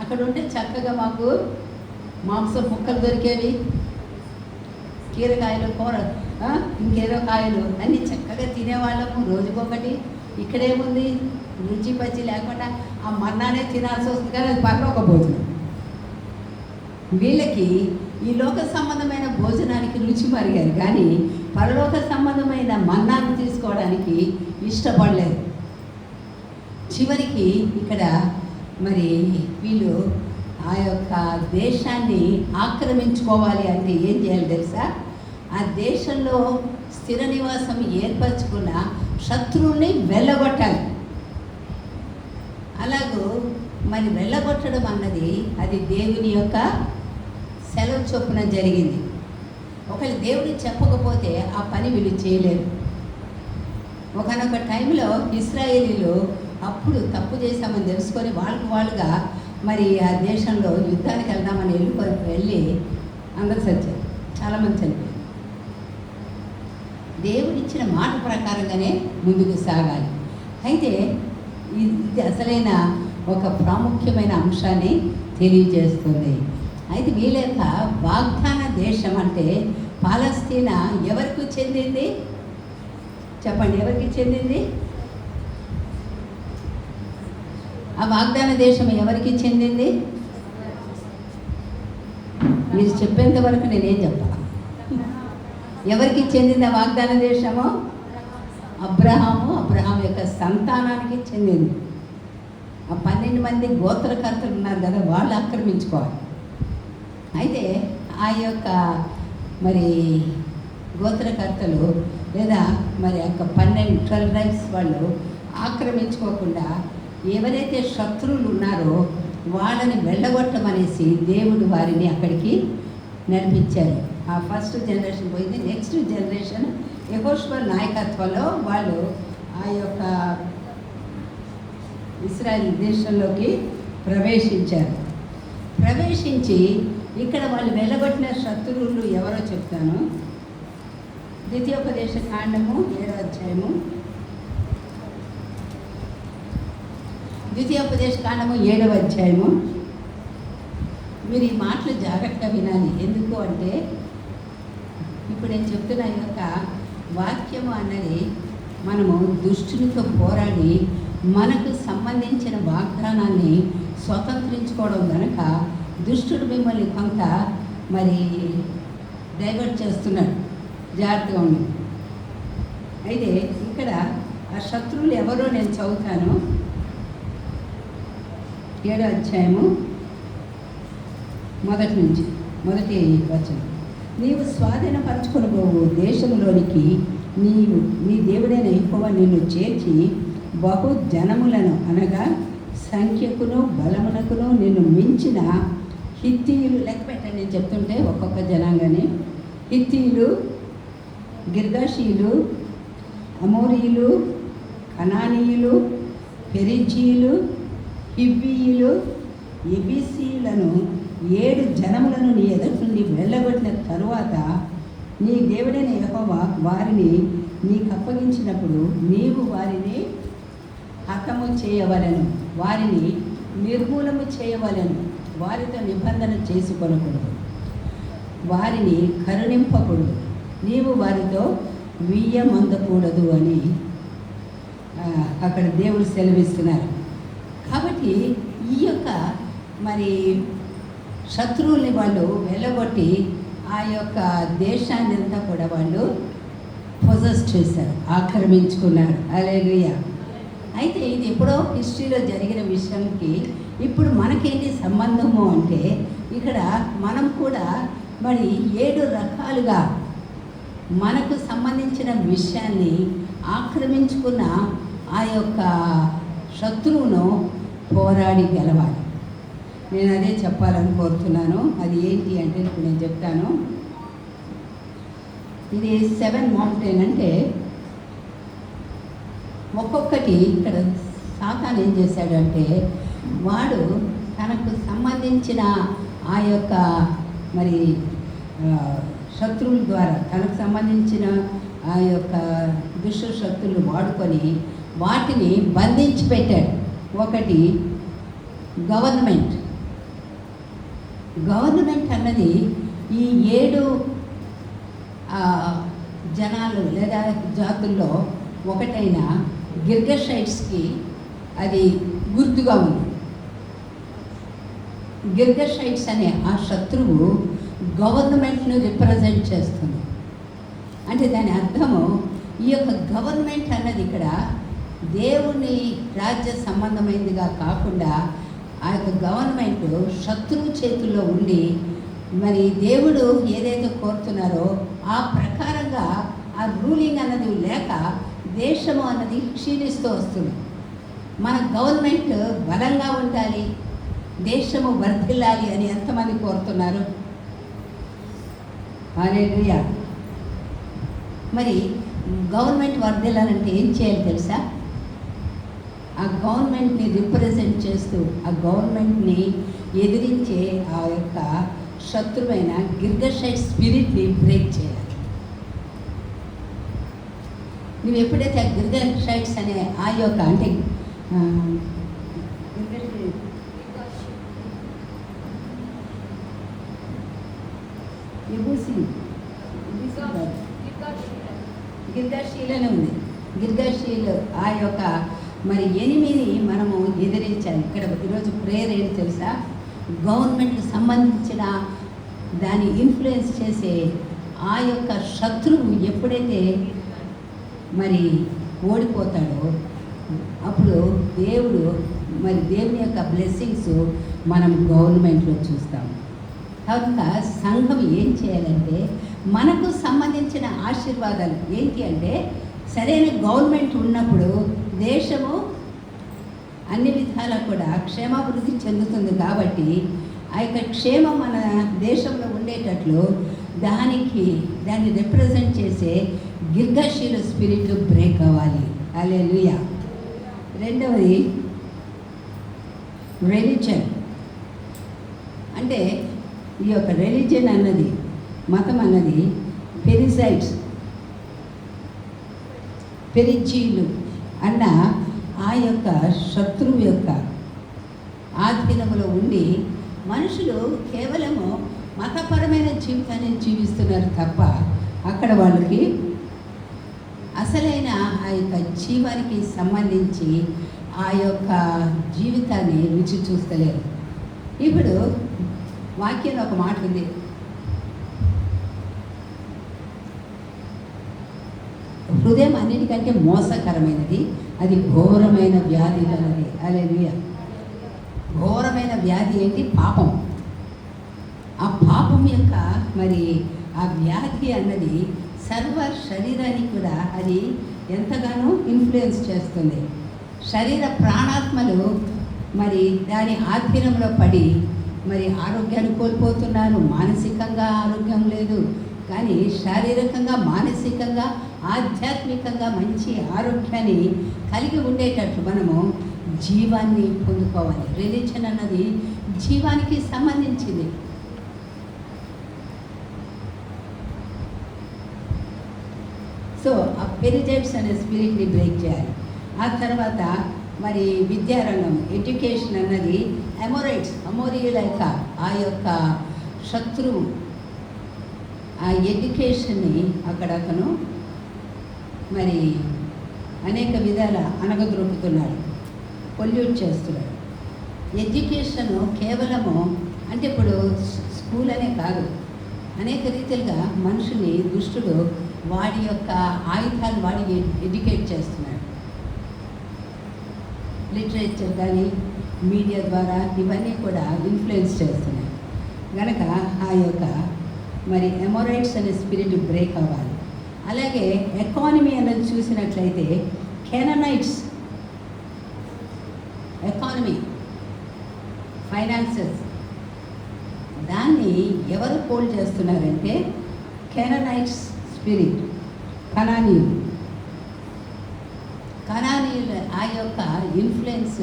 అక్కడ ఉంటే చక్కగా మాకు మాంసం ముక్కలు దొరికేవి, కీరకాయలు కూర ఇంకేదో కాయలు అన్నీ చక్కగా తినేవాళ్ళము రోజుకొకటి. ఇక్కడేముంది, రుచి పచ్చి లేకుండా ఆ మన్నానే తినాల్సి వస్తుంది, కానీ అది పరలోక భోజనం. వీళ్ళకి ఈ లోక సంబంధమైన భోజనానికి రుచి మరిగారు, కానీ పరలోక సంబంధమైన మన్నాను తీసుకోవడానికి ఇష్టపడలేదు. చివరికి ఇక్కడ మరి వీళ్ళు ఆ యొక్క దేశాన్ని ఆక్రమించుకోవాలి అంటే ఏం చేయాలి తెలుసా? ఆ దేశంలో స్థిర నివాసం ఏర్పరచుకున్న శత్రువుని వెళ్ళగొట్టాలి. అలాగూ మరి వెళ్ళగొట్టడం అన్నది అది దేవుని యొక్క సెలవు చొప్పున జరిగింది. ఒకవేళ దేవుడికి చెప్పకపోతే ఆ పని వీళ్ళు చేయలేరు. ఒకనొక టైంలో ఇశ్రాయేలీలు అప్పుడు తప్పు చేశామని తెలుసుకొని వాళ్ళుగా మరి ఆ దేశంలో యుద్ధానికి వెళ్దామని వెళ్ళి అందరు చచ్చారు, చాలామంది చనిపోయారు. దేవుడిచ్చిన మాట ప్రకారంగానే ముందుకు సాగాలి. అయితే ఇది అసలైన ఒక ప్రాముఖ్యమైన అంశాన్ని తెలియజేస్తుంది. అయితే వీళ్ళ యొక్క వాగ్దాన దేశం అంటే పాలస్తీనా ఎవరికి చెందింది చెప్పండి? ఎవరికి చెందింది? ఆ వాగ్దాన దేశం ఎవరికి చెందింది? మీరు చెప్పేంత వరకు నేనేం చెప్పాలి? ఎవరికి చెందింది ఆ వాగ్దాన దేశము? అబ్రహాం యొక్క సంతానానికి చెందింది. ఆ 12 మంది గోత్రకర్తలు ఉన్నారు కదా, వాళ్ళు ఆక్రమించుకోవాలి. అయితే ఆ యొక్క మరి గోత్రకర్తలు లేదా మరి యొక్క 12 ట్రైబ్స్ వాళ్ళు ఆక్రమించుకోకుండా ఎవరైతే శత్రువులు ఉన్నారో వాళ్ళని వెళ్ళగొట్టమనేసి దేవుడు వారిని అక్కడికి నడిపించారు. ఆ ఫస్ట్ జనరేషన్ పోయింది. నెక్స్ట్ జనరేషన్ యెహోషువ నాయకత్వంలో వాళ్ళు ఆ యొక్క ఇశ్రాయేల్ దేశంలోకి ప్రవేశించి ఇక్కడ వాళ్ళు వెళ్ళగొట్టిన శత్రువులు ఎవరో చెప్తాను. ద్వితీయోపదేశ కాండము 7వ అధ్యాయము. ద్వితీయోపదేశ కాండము 7వ అధ్యాయము. మీరు ఈ మాటలు జాగ్రత్తగా వినాలి. ఎందుకు అంటే ఇప్పుడు నేను చెప్తున్న ఈ యొక్క వాక్యము అన్నది మనము దుష్టునితో పోరాడి మనకు సంబంధించిన వాగ్దానాన్ని స్వతంత్రించుకోవడం కనుక దుష్టుడు మిమ్మల్ని కొంత మరి డైవర్ట్ చేస్తున్నాడు, జాగ్రత్తగా ఉంది. అయితే ఇక్కడ ఆ శత్రువులు ఎవరో నేను చదువుతాను. 7వ అధ్యాయము మొదటి వచనం. నీవు స్వాధీనపరచుకొనబోవు దేశంలోనికి నీ దేవుడైన యెహోవా నిన్ను చేర్చి బహు జనములను అనగా సంఖ్యకును బలమునకును నిన్ను మించిన హిత్తీయులు, లెక్క పెట్టండి నేను చెప్తుంటే ఒక్కొక్క జనాంగాన్ని. హిత్తీయులు, గిర్గాషీయులు, అమోరీయులు, కనానీయులు, పెరిజీయులు, హివ్వీయులు, ఎబీసీయులను 7 జనములను నీ ఎదుటి నుండి వెళ్ళగొట్టిన తరువాత నీ దేవుడైన యెహోవా వారిని నీకు అప్పగించినప్పుడు నీవు వారిని హతము చేయవలెను, వారిని నిర్మూలము చేయవలెను, వారితో నిబంధన చేసుకొనకూడదు, వారిని కరుణింపకూడదు, నీవు వారితో వియ్యమందకూడదు అని అక్కడ దేవుడు సెలవిస్తున్నారు. కాబట్టి ఈ యొక్క మరి శత్రువుల్ని వాళ్ళు వెళ్ళగొట్టి ఆ యొక్క దేశాన్ని అంతా కూడా వాళ్ళు పొజెస్ చేశారు, ఆక్రమించుకున్నారు. హల్లెలూయా. అయితే ఇది ఎప్పుడో హిస్టరీలో జరిగిన విషయానికి ఇప్పుడు మనకేంటి సంబంధము అంటే ఇక్కడ మనం కూడా మరి 7 రకాలుగా మనకు సంబంధించిన విషయాన్ని ఆక్రమించుకున్న ఆ యొక్క శత్రువును పోరాడి గెలవాలి. నేను అదే చెప్పాలని కోరుతున్నాను. అది ఏంటి అంటే ఇప్పుడు నేను చెప్తాను. ఇది 7 మౌంటైన్ అంటే ఒక్కొక్కటి ఇక్కడ సాతాను ఏం చేశాడంటే వాడు తనకు సంబంధించిన ఆ యొక్క మరి శత్రువుల ద్వారా తనకు సంబంధించిన ఆ యొక్క దుష్ట శక్తులు వాడుకొని వాటిని బంధించి పెట్టాడు. ఒకటి గవర్నమెంట్ అన్నది ఈ 7 ఆ జనాలు లేదా జాతుల్లో ఒకటైన గిర్గషైట్స్కి అది గుర్తుగా ఉంది. గిర్గషైట్స్ అనే ఆ శత్రువు గవర్నమెంట్ను రిప్రజెంట్ చేస్తుంది. అంటే దాని అర్థము ఈ యొక్క గవర్నమెంట్ అన్నది ఇక్కడ దేవుని రాజ్య సంబంధమైనదిగా కాకుండా ఆ యొక్క గవర్నమెంట్ శత్రువు చేతుల్లో ఉండి మరి దేవుడు ఏదైతే కోరుతున్నారో ఆ ప్రకారంగా ఆ రూలింగ్ అన్నది లేక దేశము అన్నది క్షీణిస్తూ వస్తుంది. మన గవర్నమెంట్ బలంగా ఉండాలి, దేశము వర్ధిల్లాలి అని ఎంతమంది కోరుతున్నారు? హల్లెలూయా. మరి గవర్నమెంట్ వర్ధిల్లాలంటే ఏం చేయాలి తెలుసా? ఆ గవర్నమెంట్ని రిప్రజెంట్ చేస్తూ ఆ గవర్నమెంట్ని ఎదిరించే ఆ యొక్క శత్రువైన గిర్గషైట్ స్పిరిట్ని బ్రేక్ చేయాలి. నువ్వు ఎప్పుడైతే ఆ గిర్గషైట్స్ అనే ఆ యొక్క అంటే గిర్గషీలనే ఉంది. గిర్గషీల్ ఆ యొక్క మరి ఎనిమిది మనము ఎదిరించాలి. ఇక్కడ ఈరోజు ప్రేయర్ ఏంటి తెలుసా? గవర్నమెంట్కి సంబంధించిన దాన్ని ఇన్ఫ్లుయెన్స్ చేసే ఆ యొక్క శత్రువు ఎప్పుడైతే మరి ఓడిపోతాడో అప్పుడు దేవుడు మరి దేవుని యొక్క బ్లెస్సింగ్స్ మనం గవర్నమెంట్లో చూస్తాం. కనుక సంఘం ఏం చేయాలంటే మనకు సంబంధించిన ఆశీర్వాదాలు ఏంటి అంటే సరైన గవర్నమెంట్ ఉన్నప్పుడు దేశము అన్ని విధాలా కూడా క్షేమాభివృద్ధి చెందుతుంది. కాబట్టి ఆ యొక్క క్షేమం మన దేశంలో ఉండేటట్లు దాన్ని రిప్రజెంట్ చేసే గిర్గషీల స్పిరిట్ బ్రేక్ అవ్వాలి. హల్లెలూయా. రెండవది రిలీజన్. అంటే ఈ యొక్క రిలీజన్ అన్నది మతం అన్నది పెరిజీలు అన్న ఆ యొక్క శత్రువు యొక్క ఆధీనంలో ఉండి మనుషులు కేవలము మతపరమైన జీవితాన్ని జీవిస్తున్నారు తప్ప అక్కడ వాళ్ళకి అసలైన ఆ యొక్క జీవానికి సంబంధించి ఆ యొక్క జీవితాన్ని రుచి చూస్తలేరు. ఇప్పుడు వాక్యంలో ఒక మాట ఉంది, హృదయం అన్నిటికంటే మోసకరమైనది, అది ఘోరమైన వ్యాధి కలది. హల్లెలూయా. ఘోరమైన వ్యాధి ఏంటి? పాపం. ఆ పాపం యొక్క మరి ఆ వ్యాధి అన్నది సర్వ శరీరానికి కూడా అది ఎంతగానో ఇన్ఫ్లుయెన్స్ చేస్తుంది. శరీర ప్రాణాత్మలు మరి దాని ఆధీనంలో పడి మరి ఆరోగ్యాన్ని కోల్పోతున్నారు. మానసికంగా ఆరోగ్యం లేదు, కానీ శారీరకంగా మానసికంగా ఆధ్యాత్మికంగా మంచి ఆరోగ్యాన్ని కలిగి ఉండేటట్లు మనము జీవాన్ని పొందుకోవాలి. రిలీజన్ అన్నది జీవానికి సంబంధించింది. సో ఆ పెరిజైట్స్ అనే స్పిరిట్ని బ్రేక్ చేయాలి. ఆ తర్వాత మరి విద్యారంగం, ఎడ్యుకేషన్ అన్నది అమోరియల్ యొక్క ఆ యొక్క శత్రువు ఆ ఎడ్యుకేషన్ని అక్కడ అతను మరి అనేక విధాల అనగదొరుకుతున్నాడు, పొల్యూట్ చేస్తున్నాడు. ఎడ్యుకేషను కేవలము అంటే ఇప్పుడు స్కూల్ అనే కాదు, అనేక రీతిలుగా మనుషుని దుష్టుడు వాడి యొక్క ఆయుధాలు వాడి ఎడ్యుకేట్ చేస్తున్నాడు. లిటరేచర్ కానీ మీడియా ద్వారా ఇవన్నీ కూడా ఇన్ఫ్లుయెన్స్ చేస్తున్నాయి. కనుక ఆ యొక్క మరి ఎమోరైట్స్ అనే స్పిరిట్ బ్రేక్ అవ్వాలి. అలాగే ఎకానమీ అనేది చూసినట్లయితే కెననైట్స్ ఎకానమీ, ఫైనాన్సెస్, దాన్ని ఎవరు హోల్డ్ చేస్తున్నారంటే కెననైట్స్ స్పిరిట్, కనానీయులు ఆ యొక్క ఇన్ఫ్లుయెన్స్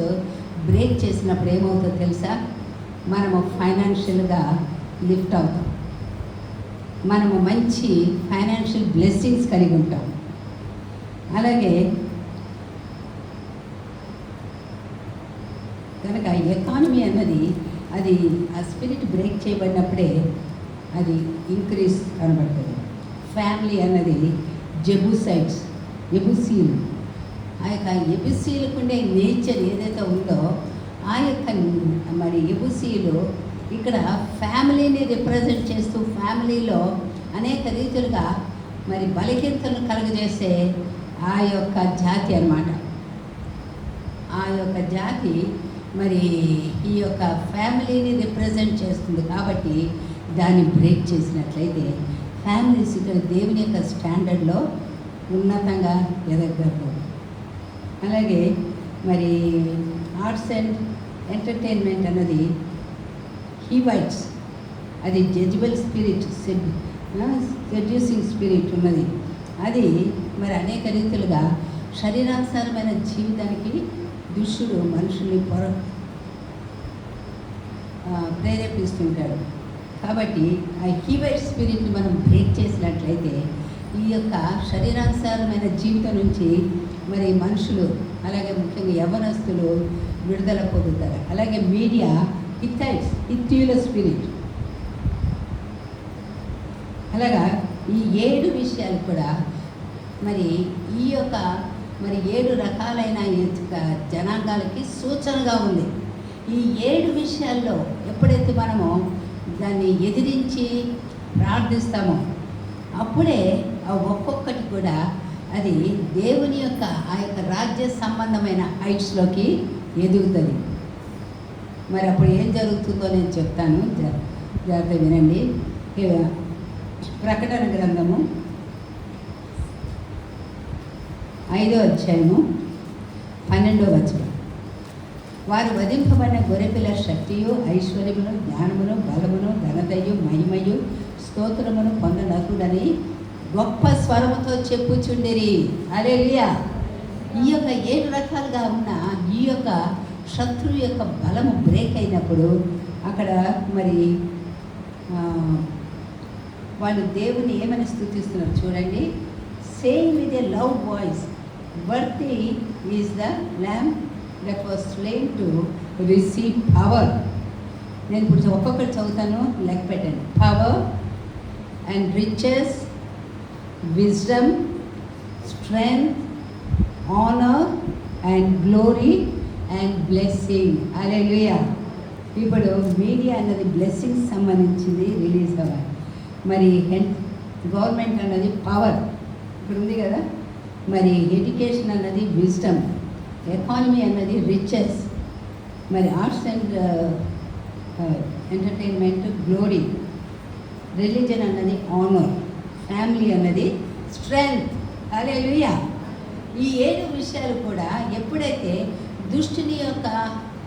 బ్రేక్ చేసినప్పుడు ఏమవుతుందో తెలుసా? మనము ఫైనాన్షియల్గా లిఫ్ట్ అవుతాం, మనము మంచి ఫైనాన్షియల్ బ్లెస్సింగ్స్ కలిగి ఉంటాం. అలాగే కనుక ఎకానమీ అన్నది ఆ స్పిరిట్ బ్రేక్ చేయబడినప్పుడే అది ఇంక్రీజ్ కనబడుతుంది. ఫ్యామిలీ అన్నది జెబూసైట్స్, ఎబుసీలు. ఆ యొక్క ఎబుసీలకు ఉండే నేచర్ ఏదైతే ఉందో ఆ యొక్క మరి ఎబుసీలు ఇక్కడ ఫ్యామిలీని రిప్రజెంట్ చేస్తూ ఫ్యామిలీలో అనేక రీతులుగా మరి బలహీనతలను కలుగజేసే ఆ యొక్క జాతి అన్నమాట. ఆ యొక్క జాతి మరి ఈ యొక్క ఫ్యామిలీని రిప్రజెంట్ చేస్తుంది కాబట్టి దాన్ని బ్రేక్ చేసినట్లయితే ఫ్యామిలీస్ ఇక్కడ దేవుని యొక్క స్టాండర్డ్లో ఉన్నతంగా ఎదగలరు. అలాగే మరి ఆర్ట్స్ అండ్ ఎంటర్టైన్మెంట్ అన్నది హీవైట్స్, అది జడ్జిబుల్ స్పిరిట్, సెడ్యూసింగ్ స్పిరిట్ ఉన్నది. అది మరి అనేక రీతులుగా శరీరానుసారమైన జీవితానికి దుష్టుడు మనుషుల్ని ప్రేరేపిస్తుంటాడు. కాబట్టి ఆ హీవైట్ స్పిరిట్ని మనం బ్రేక్ చేసినట్లయితే ఈ యొక్క శరీరానుసారమైన జీవితం నుంచి మరి మనుషులు, అలాగే ముఖ్యంగా యవ్వనస్తులు విడుదల పొందుతారు. అలాగే మీడియా హిత్తీయుల స్పిరిట్. అలాగా ఈ 7 విషయాలు కూడా మరి ఈ యొక్క మరి 7 రకాలైన జనాంగాలకి సూచనగా ఉంది. ఈ 7 విషయాల్లో ఎప్పుడైతే మనము దాన్ని ఎదిరించి ప్రార్థిస్తామో అప్పుడే ఆ ఒక్కొక్కటి కూడా అది దేవుని యొక్క ఆ యొక్క రాజ్య సంబంధమైన హైట్స్లోకి ఎదుగుతుంది. మరి అప్పుడు ఏం జరుగుతుందో నేను చెప్తాను, జాగ్రత్త వినండి. ప్రకటన గ్రంథము 5వ అధ్యాయము 12వ వచనం. వారు వధింపబడిన గొర్రెపిల్ల శక్తియు, ఐశ్వర్యమును, జ్ఞానమును, బలమును, ఘనతయు, మహిమయు, స్తోత్రమును పొందనకుడని గొప్ప స్వరముతో చెప్పుచుండిరి. హల్లెలూయా. ఈ యొక్క 7 రకాలుగా ఉన్న ఈ యొక్క శత్రువు యొక్క బలము బ్రేక్ అయినప్పుడు అక్కడ మరి వాళ్ళు దేవుని ఏమని స్తుతిస్తున్నారు చూడండి. Saying with a loud voice, worthy is the lamb that was slain to receive power. నేను ఇప్పుడు ఒక్కొక్కటి చదువుతాను, లెక్క పెట్టండి. Power and riches, wisdom, strength, honour and glory and blessing. Hallelujah. ఇప్పుడు మీడియా అన్నది బ్లెస్సింగ్స్ సంబంధించింది రిలీజ్ అవ్వాలి. మరి గవర్నమెంట్ అన్నది పవర్ ఇప్పుడు ఉంది కదా. మరి ఎడ్యుకేషన్ అన్నది విజ్డమ్, ఎకానమీ అన్నది రిచెస్, మరి arts and entertainment glory, religion అన్నది ఆనర్, ఫ్యామిలీ అన్నది స్ట్రెంగ్త్. హల్లెలూయా. ఈ 7 విషయాలు కూడా ఎప్పుడైతే దుష్టుని యొక్క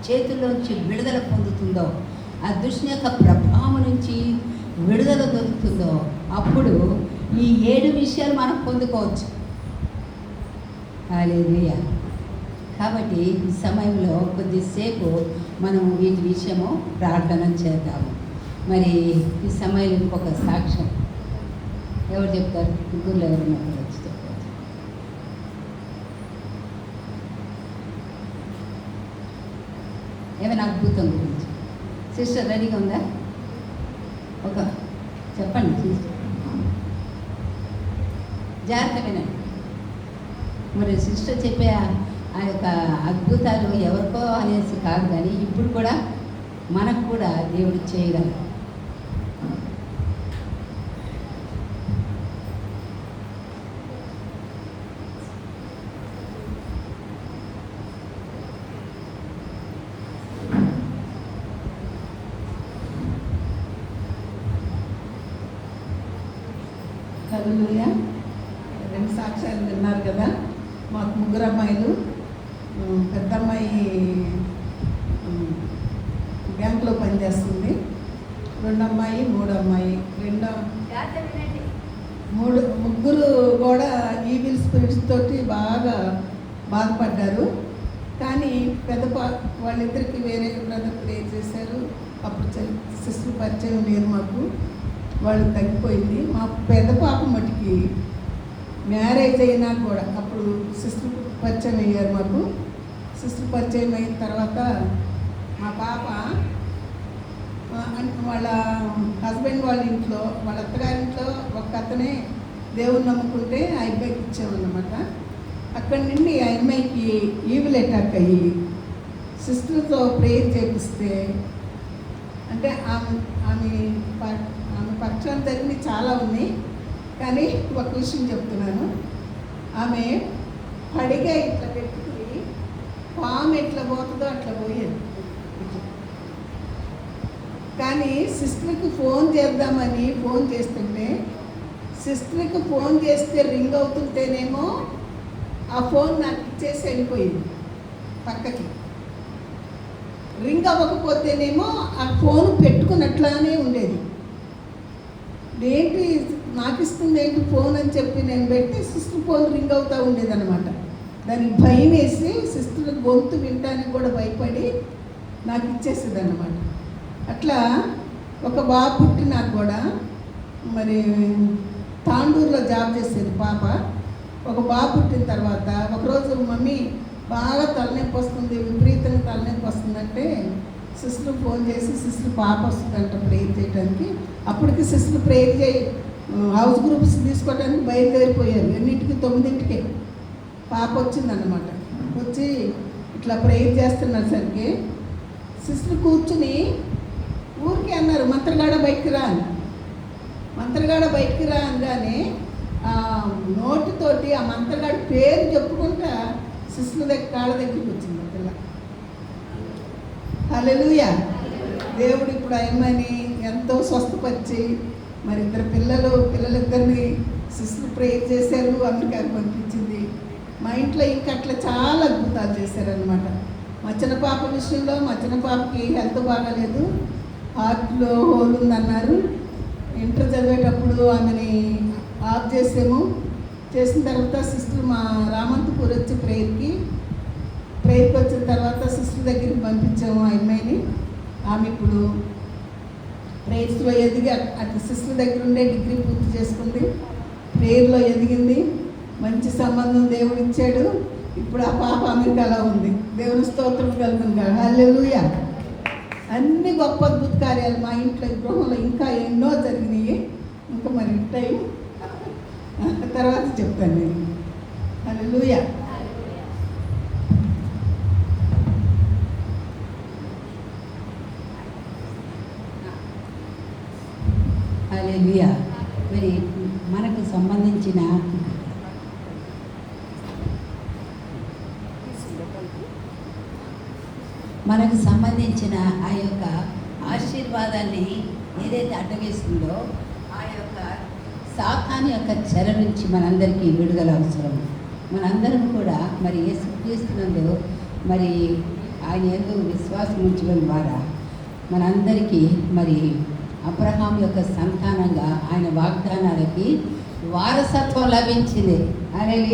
చేతుల్లోంచి విడుదల పొందుతుందో, ఆ దుష్టుని యొక్క ప్రభావం నుంచి విడుదల దొరుకుతుందో అప్పుడు ఈ 7 విషయాలు మనం పొందుకోవచ్చు. హల్లెలూయా. కాబట్టి ఈ సమయంలో కొద్దిసేపు మనం వీటి విషయము ప్రార్థన చేద్దాము. మరి ఈ సమయంలో ఇంకొక సాక్ష్యం ఎవరు చెప్తారు? ముగ్గురులో ఎవరైనా వచ్చి చెప్పారు. ఏమైనా అద్భుతం గురించి సిస్టర్ రెడీగా ఉందా? ఒక చెప్పండి సిస్టర్, జాగ్రత్త వినండి. మరి సిస్టర్ చెప్పే ఆ యొక్క అద్భుతాలు ఎవరికో అనేసి కాదు, కానీ ఇప్పుడు కూడా మనకు కూడా దేవుడు చేయగలరు. హల్లెలూయా. 2 సాక్ష్యాలు విన్నారు కదా. మాకు 3 అమ్మాయిలు. పెద్ద అమ్మాయి బ్యాంకులో పనిచేస్తుంది. 2 అమ్మాయి, 3 అమ్మాయి. ముగ్గురు కూడా ఈవిల్ స్పిరిట్స్ తోటి బాగా బాధపడ్డారు. కానీ వాళ్ళిద్దరికి వేరే బ్రదర్ ప్రేర్ చేశారు. అప్పుడు సిస్టర్ పరిచయం లేదు మాకు, వాళ్ళు తగ్గిపోయింది. మా పెద్ద పాప మటుకి మ్యారేజ్ అయినా కూడా అప్పుడు సిస్టర్ పరిచయం అయ్యారు మాకు. సిస్టర్ పరిచయం అయిన తర్వాత మా పాప వాళ్ళ హస్బెండ్ వాళ్ళ ఇంట్లో, వాళ్ళ అత్తగారింట్లో ఒక అతనే దేవుని నమ్ముకుంటే ఆ అబ్బాయికి ఇచ్చామన్నమాట. అక్కడి నుండి ఆ అమ్మాయికి ఈవిల్ అటాక్ అయ్యి సిస్టర్తో ప్రేయర్ చేపిస్తే, అంటే ఆమె పక్షాన జరిగినవి చాలా ఉన్నాయి, కానీ ఒక విషయం చెప్తున్నాను. ఆమె పడిగా ఇట్లా పెట్టుకుని పాము ఎట్లా పోతుందో అట్లా పోయేది. కానీ సిస్టర్కి ఫోన్ చేద్దామని ఫోన్ చేస్తుంటే, సిస్టర్కి ఫోన్ చేస్తే రింగ్ అవుతుంటేనేమో ఆ ఫోన్ నాకు ఇచ్చేసి వెళ్ళిపోయింది పక్కకి. రింగ్ అవ్వకపోతేనేమో ఆ ఫోన్ పెట్టుకున్నట్లానే ఉండేది. ఏంటి నాకు ఇస్తుంది ఏంటి ఫోన్ అని చెప్పి నేను పెట్టి సిస్టర్ ఫోన్ రింగ్ అవుతూ ఉండేదన్నమాట. దానికి భయం వేసి సిస్టర్ గొంతు వినటానికి కూడా భయపడి నాకు ఇచ్చేసేది అన్నమాట. అట్లా ఒక బాబు పుట్టి నాకు కూడా మరి తాండూరులో జాబ్ చేసేది పాప. ఒక బాబు పుట్టిన తర్వాత ఒకరోజు మమ్మీ బాగా తలనొప్పి వస్తుంది, విపరీతంగా తలనొప్పి వస్తుందంటే సిస్టర్ ఫోన్ చేసి సిస్టర్ పాప వస్తుందంట ప్రేయర్ చేయడానికి. అప్పటికి సిస్టర్ ప్రేయర్ హౌస్ గ్రూప్స్ తీసుకోవడానికి బయలుదేరిపోయారు. 8కి 9కే పాప వచ్చిందన్నమాట. వచ్చి ఇట్లా ప్రేయర్ చేస్తున్నసరికి సిస్టర్ కూర్చుని ఊరికే అన్నారు, మంత్రగాడ బయటికి రా అని. మంత్రగాడ బయటికి రా అనగానే నోటితోటి ఆ మంత్రగాడి పేరు చెప్పుకుంటా సిస్టర్ కాళ్ళ దగ్గరికి వచ్చింది ఆ పిల్ల. హల్లెలూయా. దేవుడు ఇప్పుడు అమ్మని ఎంతో స్వస్థపరిచి మరి పిల్లలిద్దరిని సిస్టర్ ప్రేయర్ చేశారు, అమెరికాకు పంపించింది. మా ఇంట్లో ఇంకా అట్లా చాలా అద్భుతాలు చేశారనమాట. మా చిన్న పాప విషయంలో, మా చిన్న పాపకి హెల్త్ బాగాలేదు, హార్ట్లో హోల్ ఉందన్నారు. ఇంటర్ చదివేటప్పుడు ఆమెని ఆఫ్ చేసాము. చేసిన తర్వాత సిస్టర్ మా రామంతపూర్ వచ్చి ప్రేయర్కి వచ్చిన తర్వాత సిస్టర్ దగ్గరికి పంపించాము ఆ అమ్మాయిని. ఆమె ఇప్పుడు ప్రేయర్స్లో ఎదిగి అటు సిస్టర్ దగ్గర ఉండే డిగ్రీ పూర్తి చేసుకుంది, ప్రేయర్లో ఎదిగింది, మంచి సంబంధం దేవుడు ఇచ్చాడు. ఇప్పుడు ఆ పాప అమెరికాలో ఉంది. దేవుని స్తోత్రం కలుగును. హల్లెలూయా. అన్ని గొప్ప అద్భుత కార్యాలు మా ఇంట్లో గృహంలో ఇంకా ఎన్నో జరిగినాయి. ఇంకా మరి టైం తర్వాత చెప్తాను నేను. హల్లెలూయా. హల్లెలూయా. మరి మనకు సంబంధించిన ఆ యొక్క ఆశీర్వాదాన్ని ఏదైతే అడ్డవేస్తుందో ఆ యొక్క సాతాను యొక్క చెర నుంచి మనందరికీ విడుదల అవసరం. మనందరం కూడా మరి యేసుక్రీస్తునందు మరి ఆయన యందు విశ్వాసం ఉంచడం ద్వారా మనందరికీ మరి అబ్రహాం యొక్క సంతానంగా ఆయన వాగ్దానాలకి వారసత్వం లభించింది. హల్లెలూయా.